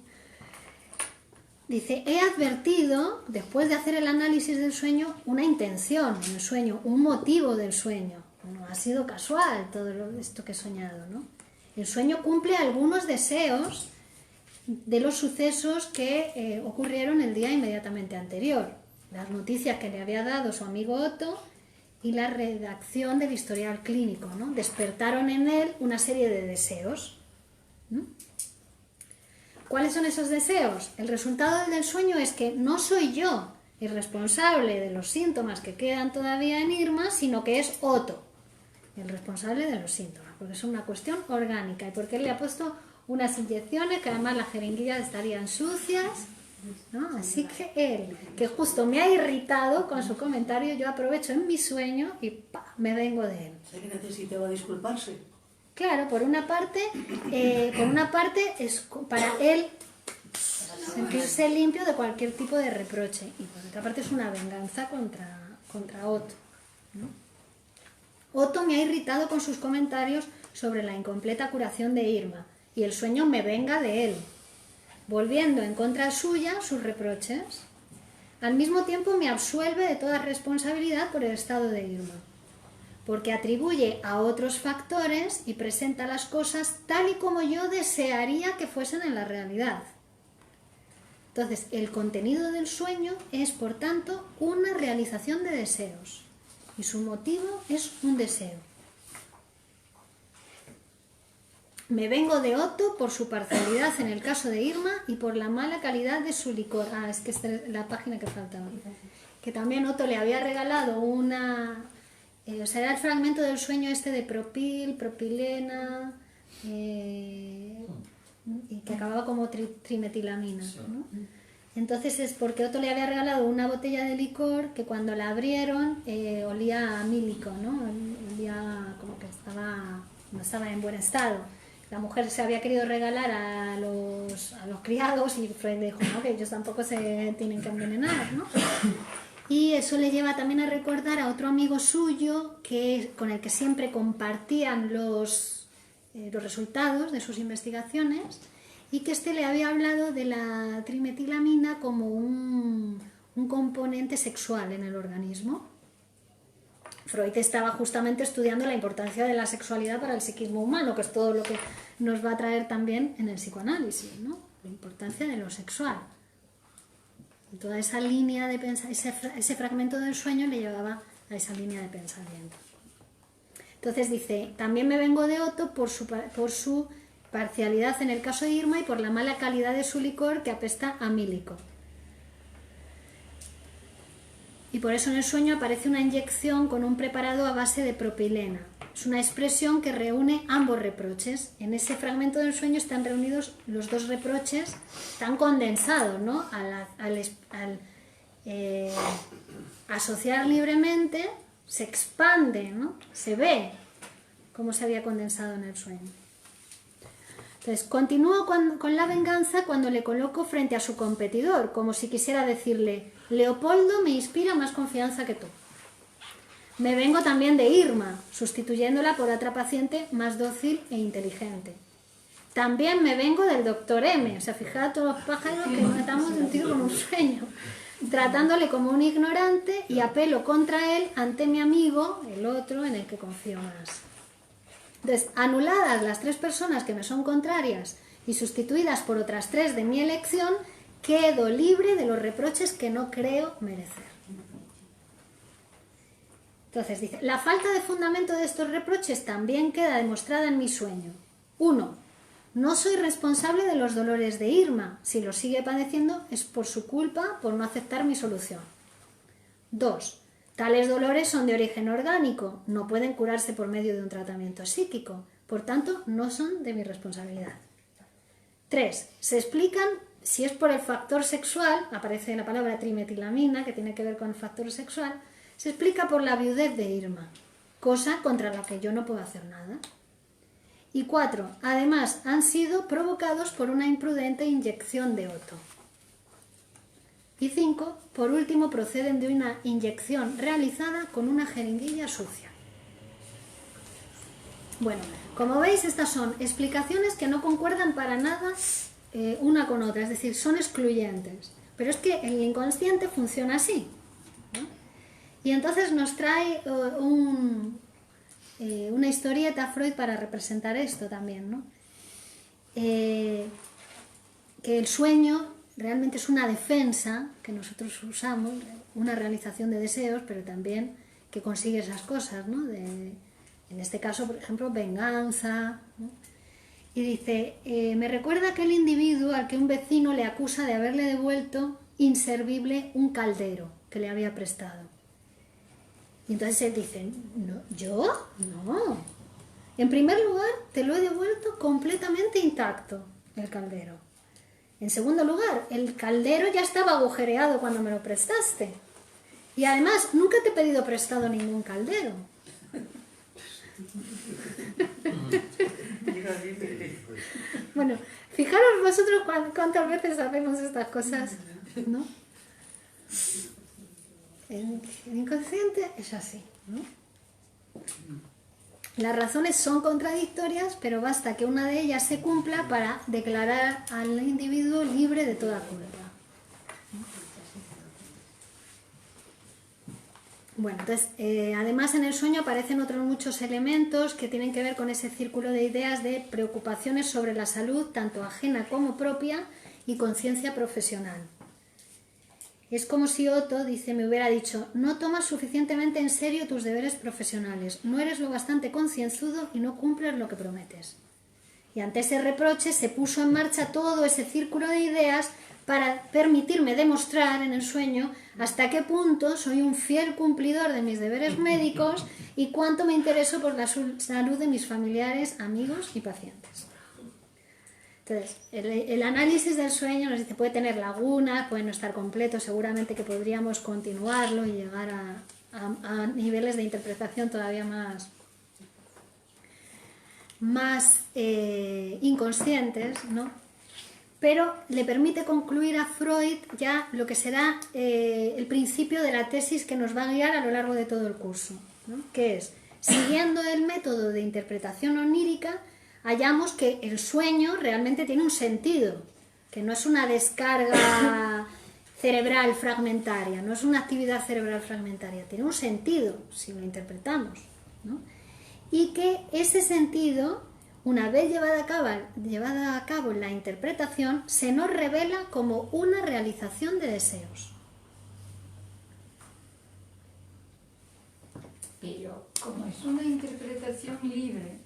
Dice, he advertido, después de hacer el análisis del sueño, una intención en el sueño, un motivo del sueño. No ha sido casual todo esto que he soñado, ¿no? El sueño cumple algunos deseos de los sucesos que ocurrieron el día inmediatamente anterior. Las noticias que le había dado su amigo Otto y la redacción del historial clínico, ¿no? Despertaron en él una serie de deseos. ¿Cuáles son esos deseos? El resultado del sueño es que no soy yo el responsable de los síntomas que quedan todavía en Irma, sino que es Otto el responsable de los síntomas, porque es una cuestión orgánica y porque él le ha puesto unas inyecciones que además las jeringuillas estarían sucias, ¿no? Así que él, que justo me ha irritado con su comentario, yo aprovecho en mi sueño y me vengo de él. ¿Sé que necesitaba disculparse? Claro, por una parte es para él sentirse limpio de cualquier tipo de reproche y por otra parte es una venganza contra Otto, ¿no? Otto me ha irritado con sus comentarios sobre la incompleta curación de Irma y el sueño me venga de él, volviendo en contra suya sus reproches. Al mismo tiempo me absuelve de toda responsabilidad por el estado de Irma, porque atribuye a otros factores y presenta las cosas tal y como yo desearía que fuesen en la realidad. Entonces, el contenido del sueño es, por tanto, una realización de deseos, y su motivo es un deseo. Me vengo de Otto por su parcialidad en el caso de Irma y por la mala calidad de su licor. Es que esta es la página que faltaba. Que también Otto le había regalado una... o sea, era el fragmento del sueño este de propil, propilena, y que acababa como trimetilamina, ¿no? Entonces es porque Otto le había regalado una botella de licor que cuando la abrieron olía a mílico, ¿no? Olía como que no estaba en buen estado. La mujer se había querido regalar a los criados y Freud dijo, no, que ellos tampoco se tienen que envenenar, ¿no? Y eso le lleva también a recordar a otro amigo suyo con el que siempre compartían los resultados de sus investigaciones, y que le había hablado de la trimetilamina como un componente sexual en el organismo. Freud estaba justamente estudiando la importancia de la sexualidad para el psiquismo humano, que es todo lo que nos va a traer también en el psicoanálisis, ¿no? La importancia de lo sexual. Y toda esa línea de ese fragmento del sueño le llevaba a esa línea de pensamiento. Entonces dice, también me vengo de Otto por su parcialidad en el caso de Irma y por la mala calidad de su licor que apesta a mílico. Y por eso en el sueño aparece una inyección con un preparado a base de propilena. Es una expresión que reúne ambos reproches. En ese fragmento del sueño están reunidos los dos reproches, tan condensados, ¿no? Al asociar libremente, se expande, ¿no? Se ve cómo se había condensado en el sueño. Entonces, continúo con la venganza cuando le coloco frente a su competidor, como si quisiera decirle, Leopoldo me inspira más confianza que tú. Me vengo también de Irma, sustituyéndola por otra paciente más dócil e inteligente. También me vengo del doctor M, o sea, fijaos todos los pájaros que matamos de un tiro con un sueño, tratándole como un ignorante y apelo contra él ante mi amigo, el otro, en el que confío más. Entonces, anuladas las 3 personas que me son contrarias y sustituidas por otras 3 de mi elección, quedo libre de los reproches que no creo merecer. Entonces dice, la falta de fundamento de estos reproches también queda demostrada en mi sueño. 1. No soy responsable de los dolores de Irma. Si los sigue padeciendo es por su culpa, por no aceptar mi solución. 2. Tales dolores son de origen orgánico, no pueden curarse por medio de un tratamiento psíquico, por tanto no son de mi responsabilidad. 3. Se explican si es por el factor sexual, aparece la palabra trimetilamina que tiene que ver con el factor sexual, se explica por la viudez de Irma, cosa contra la que yo no puedo hacer nada. Y 4. Además han sido provocados por una imprudente inyección de Otto. Y 5. Por último, proceden de una inyección realizada con una jeringuilla sucia. Bueno, como veis, estas son explicaciones que no concuerdan para nada una con otra, es decir, son excluyentes. Pero es que el inconsciente funciona así, ¿no? Y entonces nos trae una historieta Freud para representar esto también, ¿no? Que el sueño realmente es una defensa que nosotros usamos, una realización de deseos, pero también que consigue esas cosas, ¿no? En este caso, por ejemplo, venganza, ¿no? Y dice, me recuerda aquel individuo al que un vecino le acusa de haberle devuelto inservible un caldero que le había prestado. Y entonces él dice, no, ¿yo? No. En primer lugar, te lo he devuelto completamente intacto, el caldero. En segundo lugar, el caldero ya estaba agujereado cuando me lo prestaste. Y además, nunca te he pedido prestado ningún caldero. Bueno, fijaros vosotros cuántas veces hacemos estas cosas, ¿no? El inconsciente es así, ¿no? Las razones son contradictorias, pero basta que una de ellas se cumpla para declarar al individuo libre de toda culpa. Bueno, entonces, además en el sueño aparecen otros muchos elementos que tienen que ver con ese círculo de ideas de preocupaciones sobre la salud, tanto ajena como propia, y conciencia profesional. Es como si Otto, dice, me hubiera dicho, no tomas suficientemente en serio tus deberes profesionales, no eres lo bastante concienzudo y no cumples lo que prometes. Y ante ese reproche se puso en marcha todo ese círculo de ideas para permitirme demostrar en el sueño hasta qué punto soy un fiel cumplidor de mis deberes médicos y cuánto me intereso por la salud de mis familiares, amigos y pacientes. Entonces, el análisis del sueño nos dice, puede tener lagunas, puede no estar completo, seguramente que podríamos continuarlo y llegar a niveles de interpretación todavía más inconscientes, ¿no? pero le permite concluir a Freud ya lo que será el principio de la tesis que nos va a guiar a lo largo de todo el curso, ¿no? Que es, siguiendo el método de interpretación onírica, hallamos que el sueño realmente tiene un sentido, que no es una descarga cerebral fragmentaria, no es una actividad cerebral fragmentaria, tiene un sentido si lo interpretamos, ¿no? Y que ese sentido, una vez llevada a cabo la interpretación, se nos revela como una realización de deseos. Pero como es una interpretación libre,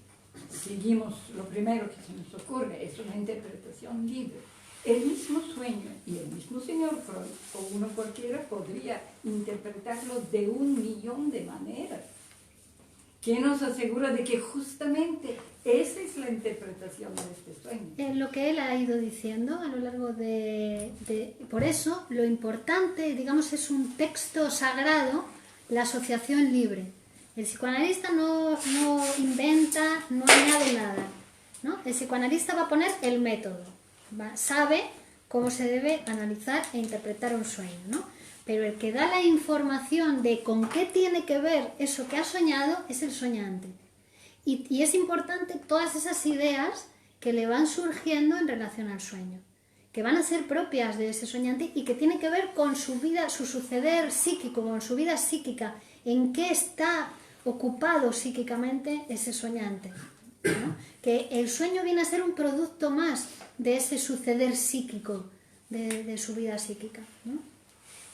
seguimos lo primero que se nos ocurre, es una interpretación libre. El mismo sueño y el mismo señor Freud, o uno cualquiera, podría interpretarlo de 1.000.000 de maneras. ¿Qué nos asegura de que justamente esa es la interpretación de este sueño? Lo que él ha ido diciendo a lo largo Por eso, lo importante, digamos, es un texto sagrado, la asociación libre. El psicoanalista no inventa, no añade nada, ¿no? El psicoanalista va a poner el método, sabe cómo se debe analizar e interpretar un sueño, ¿no? Pero el que da la información de con qué tiene que ver eso que ha soñado es el soñante. Y es importante todas esas ideas que le van surgiendo en relación al sueño, que van a ser propias de ese soñante y que tienen que ver con su vida, su suceder psíquico, con su vida psíquica, en qué está ocupado psíquicamente ese soñante, ¿no? Que el sueño viene a ser un producto más de ese suceder psíquico de su vida psíquica, ¿no?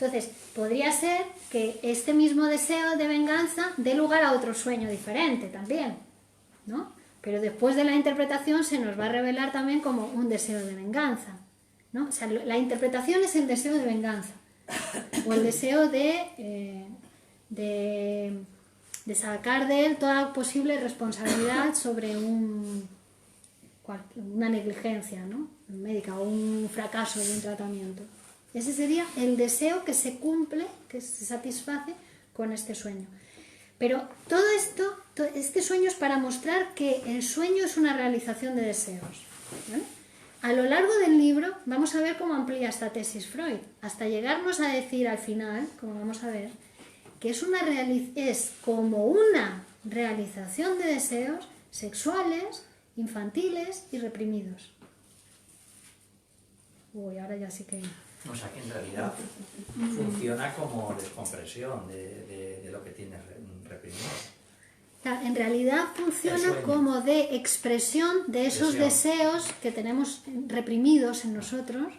Entonces, podría ser que este mismo deseo de venganza dé lugar a otro sueño diferente también, ¿no? Pero después de la interpretación se nos va a revelar también como un deseo de venganza, ¿no? O sea, la interpretación es el deseo de venganza o el deseo de sacar de él toda posible responsabilidad sobre una negligencia, ¿no?, médica o un fracaso de un tratamiento. Ese sería el deseo que se cumple, que se satisface con este sueño. Pero todo esto, este sueño es para mostrar que el sueño es una realización de deseos, ¿vale? A lo largo del libro vamos a ver cómo amplía esta tesis Freud, hasta llegarnos a decir al final, como vamos a ver, que es como una realización de deseos sexuales, infantiles y reprimidos. Uy, ahora ya sí que... O sea que en realidad funciona como descompresión de lo que tienes reprimido. En realidad funciona como de expresión de esos deseos que tenemos reprimidos en nosotros,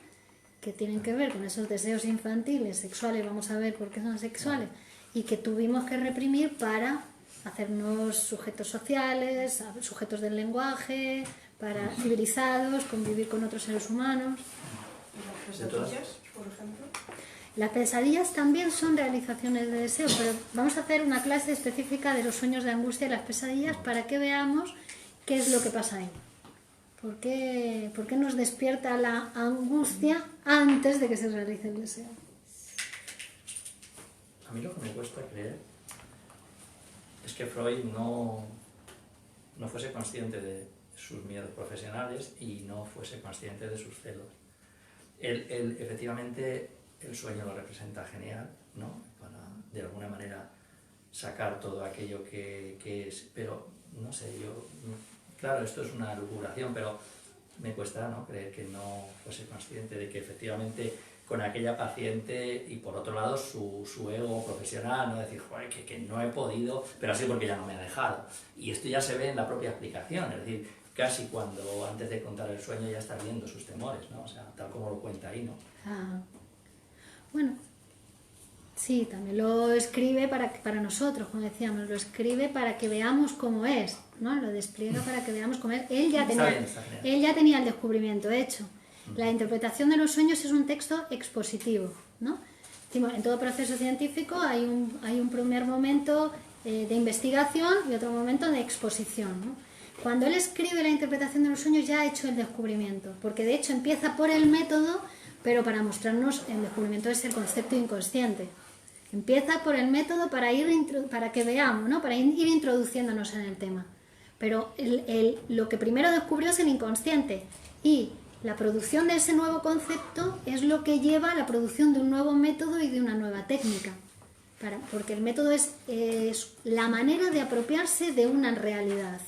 que tienen que ver con esos deseos infantiles, sexuales, vamos a ver por qué son sexuales, y que tuvimos que reprimir para hacernos sujetos sociales, sujetos del lenguaje, para civilizados, convivir con otros seres humanos. ¿Las pesadillas, por ejemplo? Las pesadillas también son realizaciones de deseo, pero vamos a hacer una clase específica de los sueños de angustia y las pesadillas para que veamos qué es lo que pasa ahí. ¿Por qué nos despierta la angustia antes de que se realice el deseo? A mí lo que me cuesta creer es que Freud no fuese consciente de sus miedos profesionales y no fuese consciente de sus celos. Él efectivamente, el sueño lo representa genial, ¿no?, para de alguna manera sacar todo aquello que es, pero no sé, claro, esto es una lucubración, pero me cuesta, ¿no?, creer que no fuese consciente de que efectivamente con aquella paciente, y por otro lado su ego profesional, no decir, joder, que no he podido, pero así porque ya no me ha dejado. Y esto ya se ve en la propia explicación, es decir, casi cuando antes de contar el sueño ya está viendo sus temores, ¿no? O sea, tal como lo cuenta ahí, ¿no? Bueno, sí, también lo escribe para nosotros, como decíamos, lo escribe para que veamos cómo es, ¿no? Lo despliega para que veamos cómo es. Él ya tenía el descubrimiento hecho. La interpretación de los sueños es un texto expositivo, ¿no? En todo proceso científico hay un primer momento de investigación y otro momento de exposición, ¿no? Cuando él escribe la interpretación de los sueños ya ha hecho el descubrimiento, porque de hecho empieza por el método, pero para mostrarnos el descubrimiento es el concepto inconsciente. Empieza por el método para que veamos, ¿no?, para ir introduciéndonos en el tema. Pero lo que primero descubrió es el inconsciente, y La producción de ese nuevo concepto es lo que lleva a la producción de un nuevo método y de una nueva técnica. Porque el método es la manera de apropiarse de una realidad.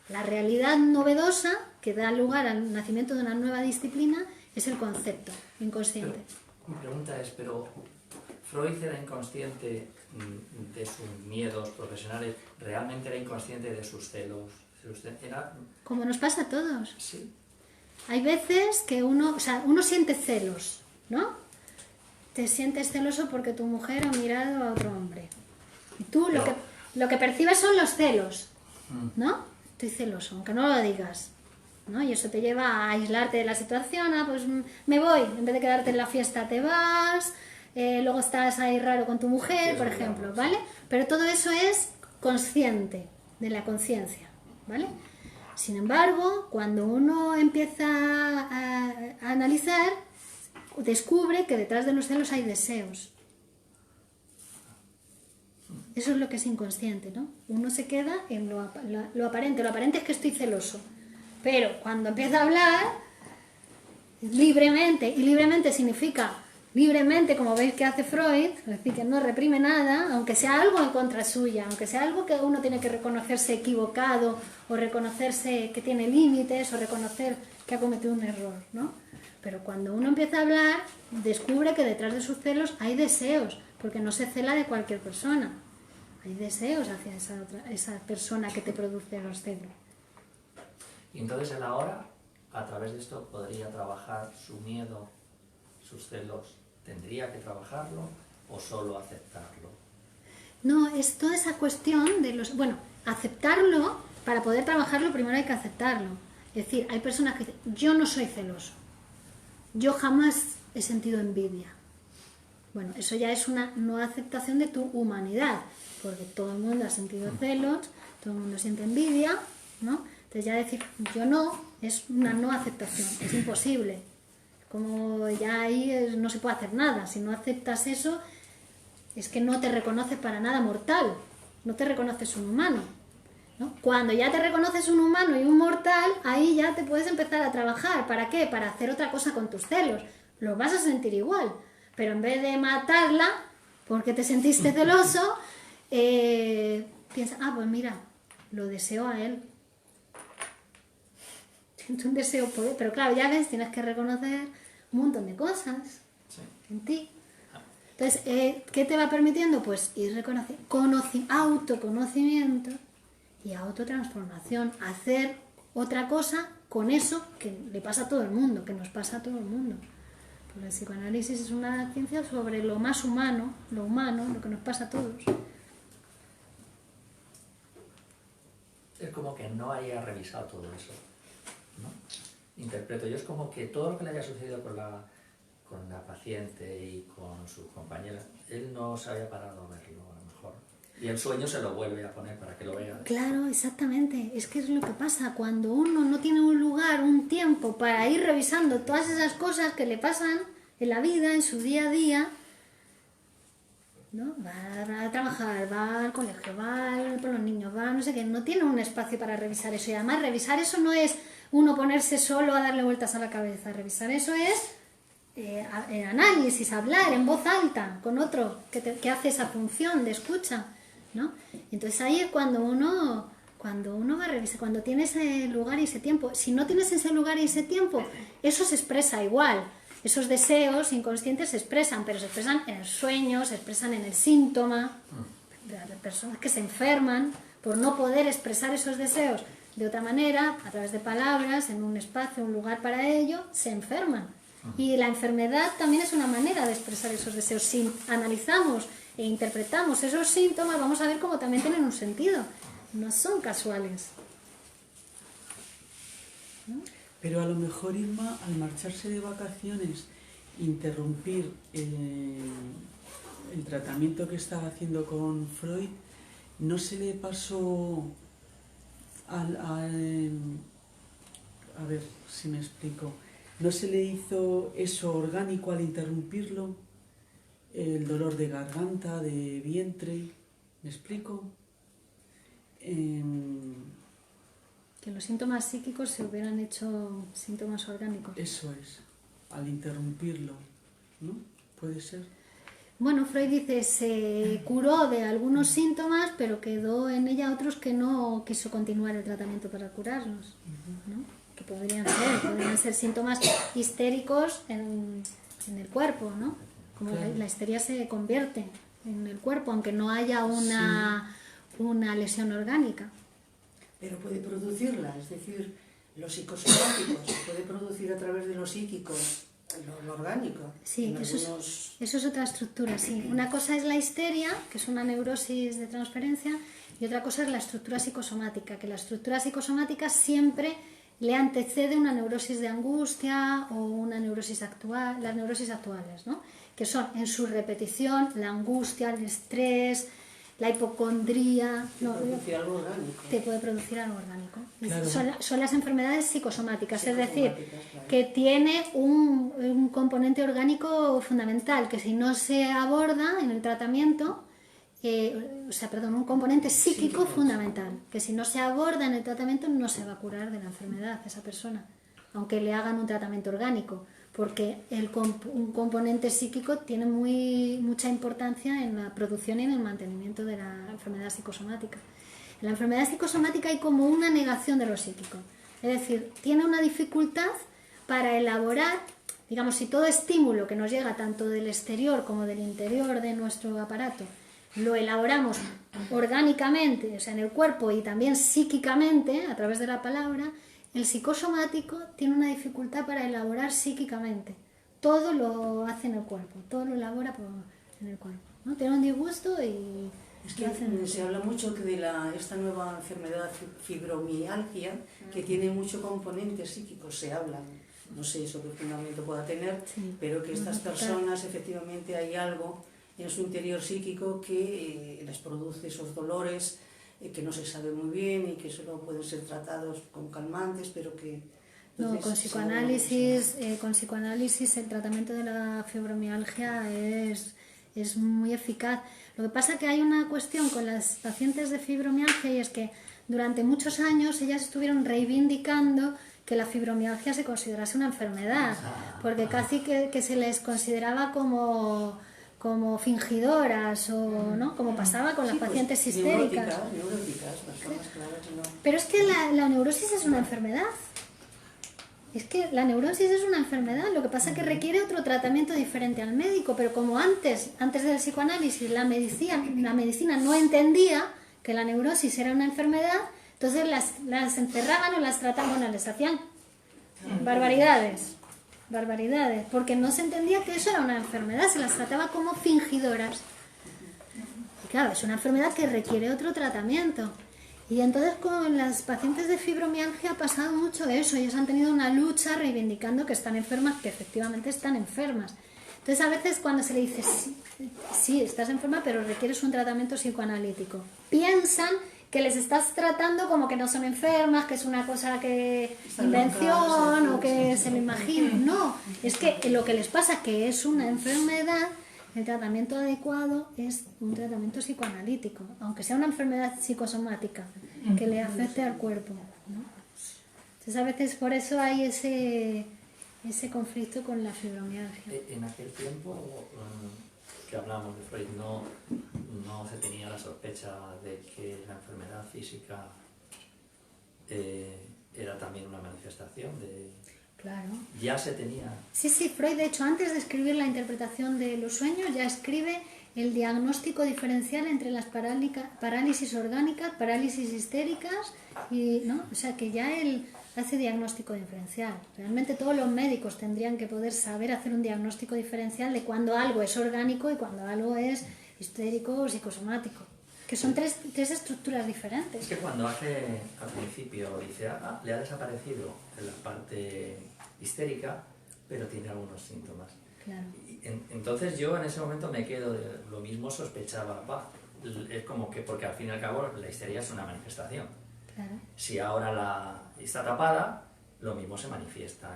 La realidad novedosa que da lugar al nacimiento de una nueva disciplina es el concepto inconsciente. Mi pregunta es, pero ¿Freud era inconsciente de sus miedos profesionales? ¿Realmente era inconsciente de sus celos? Como nos pasa a todos. Sí. Hay veces que uno siente celos, ¿no? Te sientes celoso porque tu mujer ha mirado a otro hombre. Y tú lo que percibes son los celos, ¿no? Estoy celoso, aunque no lo digas, ¿no? Y eso te lleva a aislarte de la situación, pues me voy, en vez de quedarte en la fiesta te vas, luego estás ahí raro con tu mujer, por ejemplo, ¿vale? Pero todo eso es consciente, de la conciencia, ¿vale? Sin embargo, cuando uno empieza a analizar, descubre que detrás de los celos hay deseos. Eso es lo que es inconsciente, ¿no? Uno se queda en lo aparente. Lo aparente es que estoy celoso. Pero cuando empieza a hablar libremente, y libremente significa libremente, como veis que hace Freud, es decir, que no reprime nada, aunque sea algo en contra suya, aunque sea algo que uno tiene que reconocerse equivocado, o reconocerse que tiene límites, o reconocer que ha cometido un error, ¿no? Pero cuando uno empieza a hablar, descubre que detrás de sus celos hay deseos, porque no se cela de cualquier persona. Hay deseos hacia esa persona que te produce los celos. Y entonces él ahora, a través de esto, podría trabajar su miedo, sus celos. ¿Tendría que trabajarlo o solo aceptarlo? No, es toda esa cuestión de los... Bueno, aceptarlo, para poder trabajarlo primero hay que aceptarlo. Es decir, hay personas que dicen, yo no soy celoso. Yo jamás he sentido envidia. Bueno, eso ya es una no aceptación de tu humanidad, porque todo el mundo ha sentido celos, todo el mundo siente envidia, ¿no? Entonces ya decir yo no, es una no aceptación, es imposible. Como ya ahí no se puede hacer nada, si no aceptas eso, es que no te reconoces para nada mortal, no te reconoces un humano, ¿no? Cuando ya te reconoces un humano y un mortal, ahí ya te puedes empezar a trabajar. ¿Para qué? Para hacer otra cosa con tus celos. Los vas a sentir igual, pero en vez de matarla porque te sentiste celoso, piensa, pues mira, lo deseo a él. Siento un deseo por él, pero claro, ya ves, tienes que reconocer un montón de cosas en ti. Entonces, ¿qué te va permitiendo? Pues ir reconociendo, autoconocimiento y autotransformación, hacer otra cosa con eso que le pasa a todo el mundo, que nos pasa a todo el mundo. Porque el psicoanálisis es una ciencia sobre lo más humano, lo que nos pasa a todos. Es como que no haya revisado todo eso, ¿no? Interpreto yo, es como que todo lo que le haya sucedido con la paciente y con su compañera, él no se había parado a verlo, a lo mejor. Y el sueño se lo vuelve a poner para que lo vea. Claro, exactamente. Es que es lo que pasa. Cuando uno no tiene un lugar, un tiempo para ir revisando todas esas cosas que le pasan en la vida, en su día a día, ¿no? Va a trabajar, va al colegio, va por los niños, va no sé qué, no tiene un espacio para revisar eso. Y además revisar eso no es uno ponerse solo a darle vueltas a la cabeza. Revisar eso es análisis, hablar en voz alta con otro que hace esa función de escucha, ¿no? Entonces ahí es cuando uno va a revisar, cuando tiene ese lugar y ese tiempo. Si no tienes ese lugar y ese tiempo, eso se expresa igual. Esos deseos inconscientes se expresan, pero se expresan en el sueño, se expresan en el síntoma. De personas que se enferman por no poder expresar esos deseos de otra manera, a través de palabras, en un espacio, un lugar para ello, se enferman. Y la enfermedad también es una manera de expresar esos deseos. Si analizamos e interpretamos esos síntomas, vamos a ver cómo también tienen un sentido. No son casuales, ¿no? Pero a lo mejor Irma, al marcharse de vacaciones, interrumpir el tratamiento que estaba haciendo con Freud, ¿no se le pasó a ver si me explico? ¿No se le hizo eso orgánico al interrumpirlo? El dolor de garganta, de vientre, ¿me explico? Que los síntomas psíquicos se hubieran hecho síntomas orgánicos. Eso es, al interrumpirlo, ¿no? Puede ser. Bueno, Freud dice, se curó de algunos síntomas, pero quedó en ella otros que no quiso continuar el tratamiento para curarlos, ¿no? Que podrían ser síntomas histéricos en el cuerpo, ¿no? Como Claro. la histeria se convierte en el cuerpo, aunque no haya una lesión orgánica. Pero puede producirla, es decir, los psicosomáticos se puede producir a través de lo psíquico, lo orgánico. Sí, en eso algunos... es otra estructura, sí. Una cosa es la histeria, que es una neurosis de transferencia, y otra cosa es la estructura psicosomática, que la estructura psicosomática siempre le antecede una neurosis de angustia o una neurosis actual, las neurosis actuales, ¿no? Que son en su repetición la angustia, el estrés, la hipocondría, producir algo orgánico. te puede producir algo orgánico. Claro. Son las enfermedades psicosomáticas, es decir, Claro. que tiene un componente orgánico fundamental, que si no se aborda en el tratamiento, un componente psíquico fundamental, que si no se aborda en el tratamiento no se va a curar de la enfermedad esa persona, aunque le hagan un tratamiento orgánico, porque un componente psíquico tiene mucha importancia en la producción y en el mantenimiento de la enfermedad psicosomática. En la enfermedad psicosomática hay como una negación de lo psíquico, es decir, tiene una dificultad para elaborar, digamos, si todo estímulo que nos llega tanto del exterior como del interior de nuestro aparato lo elaboramos orgánicamente, o sea, en el cuerpo y también psíquicamente, a través de la palabra, el psicosomático tiene una dificultad para elaborar psíquicamente. Todo lo hace en el cuerpo, todo lo elabora en el cuerpo, ¿no? Tiene un disgusto y Es lo hace en el que se habla mucho de esta nueva enfermedad fibromialgia, que tiene mucho componente psíquico, se habla, no sé eso qué fundamento pueda tener, Sí. pero que estas personas efectivamente hay algo en su interior psíquico que les produce esos dolores que no se sabe muy bien y que solo pueden ser tratados con calmantes, pero que... No, entonces, con psicoanálisis el tratamiento de la fibromialgia es muy eficaz. Lo que pasa es que hay una cuestión con las pacientes de fibromialgia y es que durante muchos años ellas estuvieron reivindicando que la fibromialgia se considerase una enfermedad, porque casi que se les consideraba como fingidoras o no, como pasaba con las Sí, pues, pacientes histéricas. Neuróticas, personas claras, no. Pero es que la neurosis es una enfermedad. Es que la neurosis es una enfermedad, lo que pasa es que requiere otro tratamiento diferente al médico, pero como antes del psicoanálisis la medicina no entendía que la neurosis era una enfermedad, entonces las encerraban o las trataban, bueno, les hacían barbaridades, porque no se entendía que eso era una enfermedad, se las trataba como fingidoras. Y claro, es una enfermedad que requiere otro tratamiento. Y entonces con las pacientes de fibromialgia ha pasado mucho eso, ellas han tenido una lucha reivindicando que están enfermas, que efectivamente están enfermas. Entonces a veces cuando se le dice, sí, estás enferma, pero requieres un tratamiento psicoanalítico, piensan que les estás tratando como que no son enfermas, que es una cosa que invención o que se lo imaginan. No, es que lo que les pasa que es una enfermedad. El tratamiento adecuado es un tratamiento psicoanalítico, aunque sea una enfermedad psicosomática que le afecte al cuerpo, ¿no? Entonces a veces por eso hay ese conflicto con la fibromialgia. En aquel tiempo que hablamos de Freud no se tenía la sospecha de que la enfermedad física era también una manifestación de... Claro. Ya se tenía... Sí, Freud de hecho antes de escribir la interpretación de los sueños ya escribe el diagnóstico diferencial entre las parálisis orgánicas, parálisis histéricas, y, ¿no? O sea que ya él hace diagnóstico diferencial. Realmente todos los médicos tendrían que poder saber hacer un diagnóstico diferencial de cuando algo es orgánico y cuando algo es histérico o psicosomático. Que son tres estructuras diferentes. Es que cuando hace al principio dice, le ha desaparecido la parte histérica, pero tiene algunos síntomas. Claro. Entonces yo en ese momento me quedo, lo mismo sospechaba, es como que, porque al fin y al cabo la histeria es una manifestación. Claro. Si ahora está tapada, lo mismo se manifiesta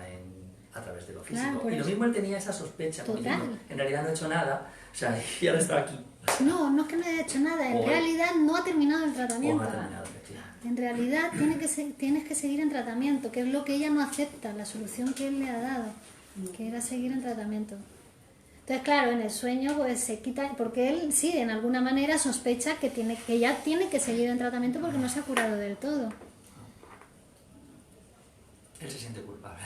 a través de lo físico. Claro, y lo eso. mismo él tenía esa sospecha, como Total. diciendo, en realidad no he hecho nada, o sea, ya está aquí. No es que no haya hecho nada, en O- realidad no ha terminado el O tratamiento. no ha terminado, efectivamente. En realidad tienes que seguir en tratamiento, que es lo que ella no acepta, la solución que él le ha dado, que era seguir en tratamiento. Entonces, claro, en el sueño pues se quita, porque él sí, de alguna manera sospecha que ella tiene que seguir en tratamiento porque no se ha curado del todo. Él se siente culpable.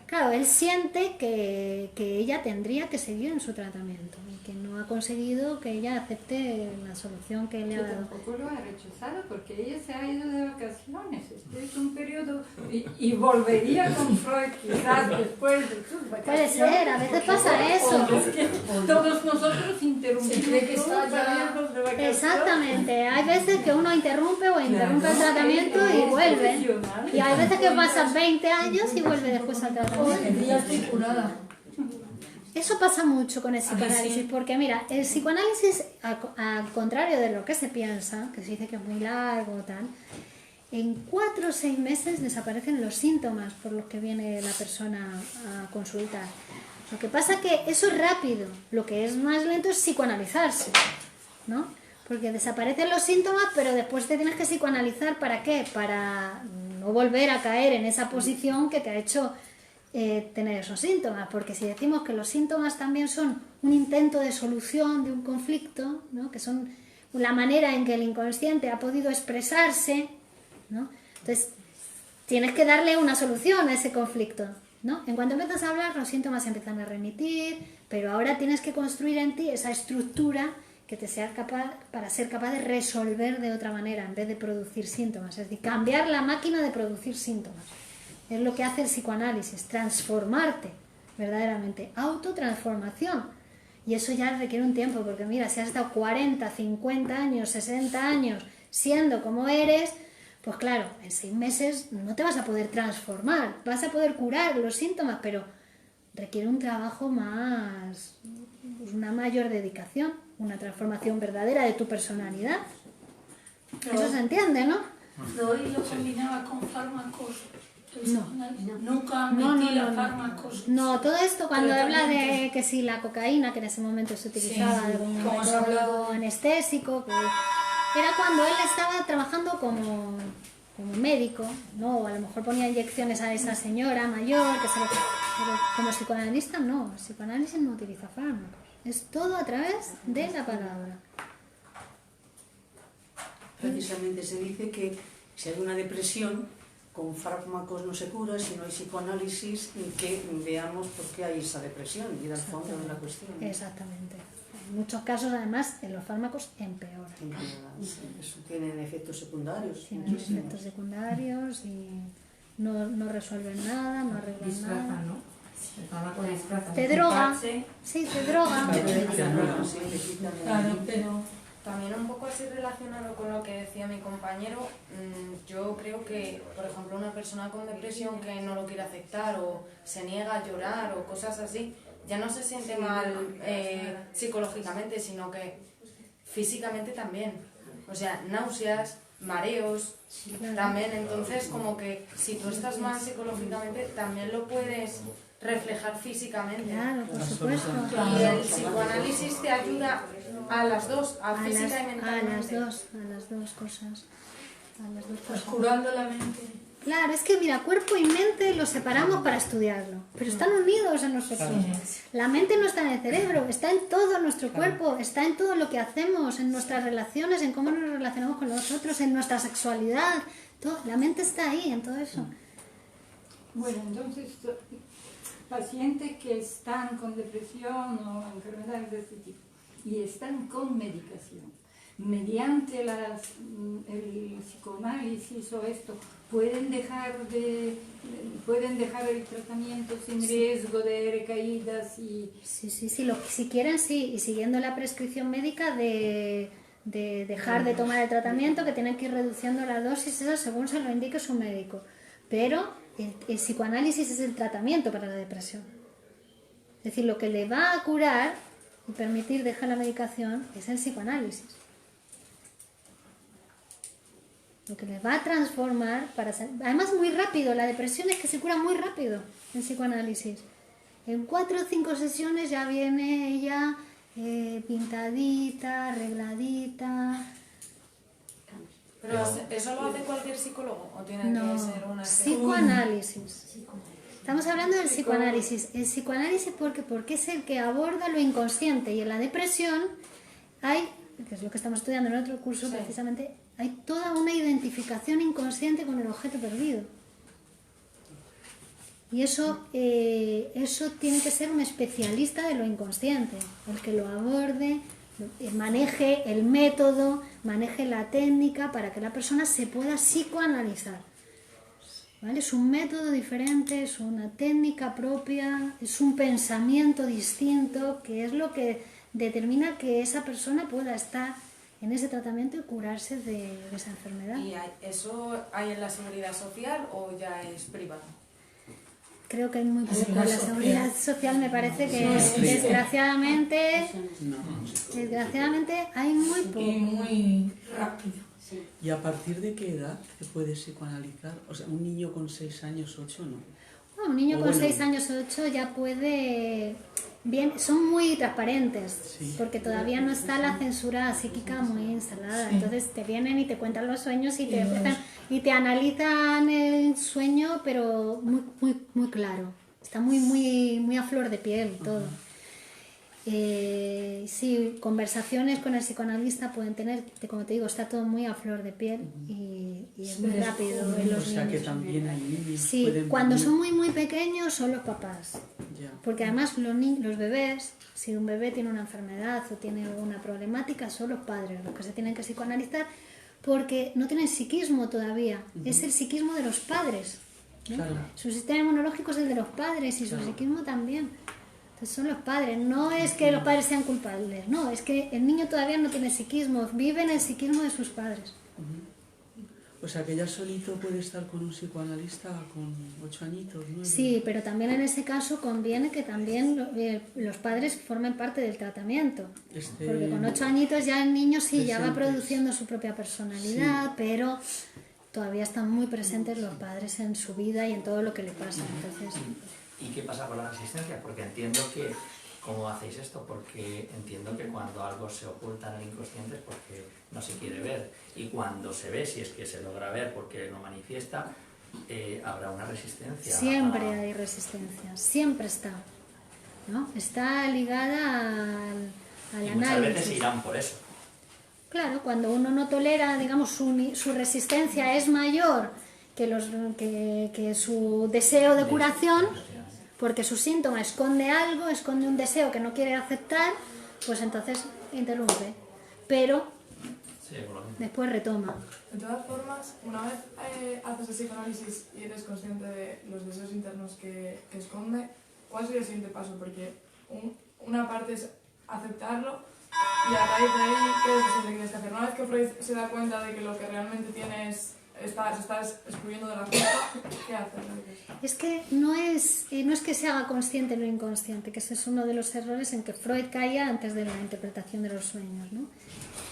Claro, él siente que ella tendría que seguir en su tratamiento y que no ha conseguido que ella acepte la solución que él le ha Que dado. tampoco lo ha rechazado porque ella se ha ido de vacaciones. Este es un periodo y volvería con Freud quizás después de sus vacaciones. Puede ser, a veces pasa eso. Es que todos nosotros interrumpimos. Se cree que está ya- salirnos de vacaciones. Exactamente, hay veces que uno interrumpe o interrumpe el tratamiento y vuelve. Y hay veces que pasan 20 años y vuelve después al tratamiento. Que ya estoy curada. Eso pasa mucho con el psicoanálisis, porque mira, el psicoanálisis, al contrario de lo que se piensa, que se dice que es muy largo o tal, en 4 o 6 meses desaparecen los síntomas por los que viene la persona a consultar. Lo que pasa es que eso es rápido, lo que es más lento es psicoanalizarse, ¿no? Porque desaparecen los síntomas, pero después te tienes que psicoanalizar, ¿para qué? Para no volver a caer en esa posición que te ha hecho tener esos síntomas, porque si decimos que los síntomas también son un intento de solución de un conflicto, ¿no? Que son la manera en que el inconsciente ha podido expresarse, ¿no? Entonces tienes que darle una solución a ese conflicto, ¿no? En cuanto empiezas a hablar, los síntomas empiezan a remitir, pero ahora tienes que construir en ti esa estructura que te sea capaz, para ser capaz de resolver de otra manera en vez de producir síntomas, es decir, cambiar la máquina de producir síntomas. Es lo que hace el psicoanálisis, transformarte verdaderamente, autotransformación. Y eso ya requiere un tiempo, porque mira, si has estado 40, 50 años, 60 años siendo como eres, pues claro, en 6 meses no te vas a poder transformar, vas a poder curar los síntomas, pero requiere un trabajo más, una mayor dedicación, una transformación verdadera de tu personalidad. Eso se entiende, ¿no? Freud lo combinaba con fármacos. No. Nunca No, metía no. fármacos. No, todo esto cuando habla de Tratamientos. que si la cocaína, que en ese momento se utilizaba Sí, como como has método hablado. anestésico, que era cuando él estaba trabajando como médico, ¿no? O a lo mejor ponía inyecciones a esa señora mayor, pero como psicoanalista no, el psicoanálisis no utiliza fármacos, es todo a través de la palabra. Precisamente se dice que si hay una depresión, con fármacos no se cura, si no hay psicoanálisis, que veamos por qué hay esa depresión, ir al fondo de la cuestión. Exactamente. En muchos casos, además, en los fármacos empeoran. Eso tienen efectos secundarios. Tienen efectos secundarios y no resuelven nada, no arreglan Disfraza, nada. ¿no? El fármaco disfraza. Te droga. Disfrace. Sí, te droga. Sí, le quitan el- Claro, pero También un poco así relacionado con lo que decía mi compañero, yo creo que, por ejemplo, una persona con depresión que no lo quiere aceptar o se niega a llorar o cosas así, ya no se siente mal psicológicamente, sino que físicamente también. O sea, náuseas, mareos, también. Entonces, como que si tú estás mal psicológicamente, también lo puedes reflejar físicamente. Claro, por supuesto. Y el psicoanálisis te ayuda a las dos, a física y mentalmente. a las dos cosas. A las dos pues cosas. curando la mente. Claro, es que mira, cuerpo y mente los separamos para estudiarlo, pero están unidos en nosotros. La mente no está en el cerebro, está en todo nuestro cuerpo, está en todo lo que hacemos, en nuestras relaciones, en cómo nos relacionamos con los otros, en nuestra sexualidad. La mente está ahí, en todo eso. Bueno, entonces, pacientes que están con depresión o enfermedades de este tipo y están con medicación, mediante el psicoanálisis o esto, pueden dejar el tratamiento sin riesgo de recaídas y... Sí, si quieren, sí, y siguiendo la prescripción médica de dejar de tomar el tratamiento, que tienen que ir reduciendo la dosis, eso según se lo indique su médico. Pero el psicoanálisis es el tratamiento para la depresión. Es decir, lo que le va a curar y permitir dejar la medicación es el psicoanálisis. Lo que les va a transformar para ser... Además, muy rápido, la depresión es que se cura muy rápido en psicoanálisis. En 4 o 5 sesiones ya viene ella pintadita, arregladita. Pero ¿eso lo hace cualquier psicólogo o tiene No, que ser una psicoanálisis. Estamos hablando del psicoanálisis. El psicoanálisis porque es el que aborda lo inconsciente, y en la depresión hay, que es lo que estamos estudiando en otro curso precisamente, hay toda una identificación inconsciente con el objeto perdido. Y eso tiene que ser un especialista de lo inconsciente, el que lo aborde, maneje el método, maneje la técnica para que la persona se pueda psicoanalizar. ¿Vale? Es un método diferente, es una técnica propia, es un pensamiento distinto, que es lo que determina que esa persona pueda estar en ese tratamiento y curarse de esa enfermedad. ¿Y eso hay en la seguridad social o ya es privado? Creo que hay muy poco. La seguridad social me parece que desgraciadamente hay muy poco. Y muy rápido. ¿Y a partir de qué edad se puede psicoanalizar? O sea, un niño con 6 años, 8 no. Bueno, un niño O con bueno. 6 años, 8 ya puede... Bien, son muy transparentes, Sí. porque todavía no está la censura psíquica muy instalada. Entonces te vienen y te cuentan los sueños y te analizan el sueño, pero muy claro. Está muy a flor de piel todo. Sí, conversaciones con el psicoanalista pueden tener, como te digo, está todo muy a flor de piel y es muy rápido en los O sea que niños. también hay niños Sí, pueden cuando venir- son muy pequeños son los papás. Ya. Porque además los bebés, si un bebé tiene una enfermedad o tiene alguna problemática, son los padres los que se tienen que psicoanalizar, porque no tienen psiquismo todavía. Es el psiquismo de los padres. ¿no? Claro. Su sistema inmunológico es el de los padres y su psiquismo también. Entonces son los padres. No es que los padres sean culpables, no, es que el niño todavía no tiene psiquismo, vive en el psiquismo de sus padres. O sea que ya solito puede estar con un psicoanalista con 8 añitos, 9. Sí, pero también en ese caso conviene que también los padres formen parte del tratamiento. Porque con 8 añitos ya el niño sí ya va presentes. produciendo su propia personalidad, pero todavía están muy presentes los padres en su vida y en todo lo que le pasa. Entonces, ¿Y qué pasa con la resistencia? Porque entiendo que, ¿cómo hacéis esto? Porque entiendo que cuando algo se oculta en el inconsciente es porque no se quiere ver. Y cuando se ve, si es que se logra ver porque lo manifiesta, habrá una resistencia. siempre hay resistencia, siempre está. ¿no? Está ligada al Y muchas veces análisis. irán por eso. Claro, cuando uno no tolera, digamos, su resistencia es mayor que su deseo de curación, porque su síntoma esconde algo, esconde un deseo que no quiere aceptar, pues entonces interrumpe. Pero Sí, por lo menos. después retoma. De todas formas, una vez haces el psicoanálisis y eres consciente de los deseos internos que esconde, ¿cuál sería el siguiente paso? Porque una parte es aceptarlo y a raíz de ahí, ¿qué decisión te quieres que hacer? Una vez que Freud se da cuenta de que lo que realmente tiene se está excluyendo de la culpa, ¿qué hace? Es que no es que se haga consciente lo inconsciente, que ese es uno de los errores en que Freud caía antes de la interpretación de los sueños, ¿no?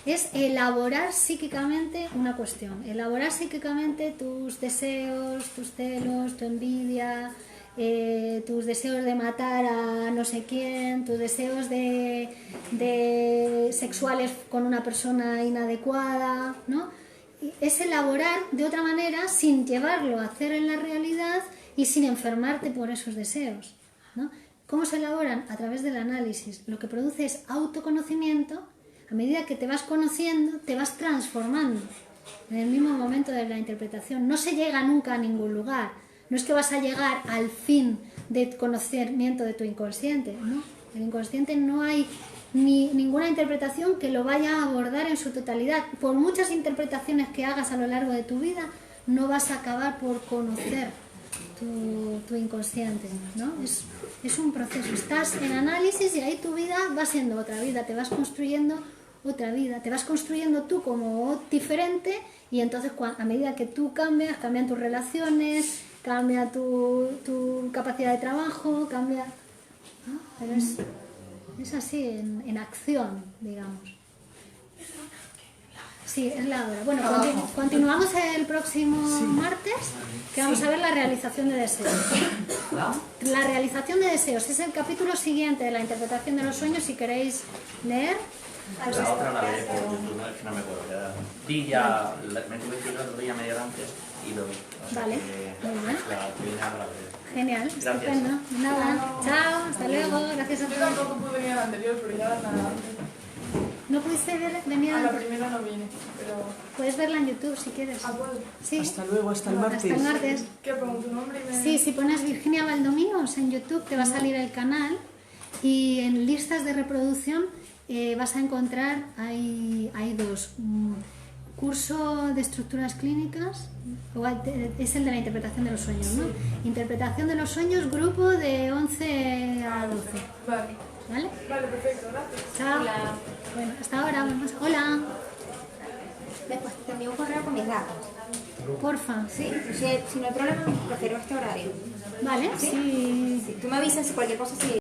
Es elaborar psíquicamente una cuestión, elaborar psíquicamente tus deseos, tus celos, tu envidia, tus deseos de matar a no sé quién, tus deseos de sexuales con una persona inadecuada, ¿no? Es elaborar de otra manera sin llevarlo a hacer en la realidad y sin enfermarte por esos deseos, ¿no? ¿Cómo se elaboran? A través del análisis. Lo que produce es autoconocimiento. A medida que te vas conociendo, te vas transformando en el mismo momento de la interpretación. No se llega nunca a ningún lugar. No es que vas a llegar al fin de conocimiento de tu inconsciente, ¿no? El inconsciente no hay ninguna interpretación que lo vaya a abordar en su totalidad. Por muchas interpretaciones que hagas a lo largo de tu vida, no vas a acabar por conocer tu inconsciente, ¿no? Es un proceso. Estás en análisis y ahí tu vida va siendo otra vida, te vas construyendo otra vida, te vas construyendo tú como diferente y entonces a medida que tú cambias, cambian tus relaciones, cambia tu capacidad de trabajo, cambia... ¿no? Pero es así, en acción, digamos. Sí, es la hora. Bueno, continuamos el próximo martes, que vamos a ver la realización de deseos. La realización de deseos es el capítulo siguiente de la interpretación de los sueños, si queréis leer. La otra la veré por YouTube, no, es que no me acuerdo. Me tuve que ir el otro día medio antes y lo vi. O sea Vale, que muy bien. la que viene ahora la veré. Genial, estupendo. Nada, chao, hasta luego, gracias a Yo todos. tampoco pude venir a la anterior, pero ya nada. ¿No pudiste venir A la antes? primera no vine, pero... Puedes verla en YouTube si quieres. Ah, ¿puedo? Sí. Hasta luego, hasta el martes. Hasta el martes. ¿Qué pongo tu nombre y me...? Sí, si pones Virginia Valdominos en YouTube te va a salir el canal y en listas de reproducción vas a encontrar, hay dos, curso de estructuras clínicas, es el de la interpretación de los sueños, ¿no? Interpretación de los sueños, grupo de 11 a 12. Vale. ¿Vale? Vale, perfecto, gracias. Chao. Bueno, hasta ahora, vamos. Hola. Después te envío un correo con mis datos. Porfa. Sí, si no hay problema, prefiero este horario. Vale, sí. Tú me avisas si cualquier cosa, si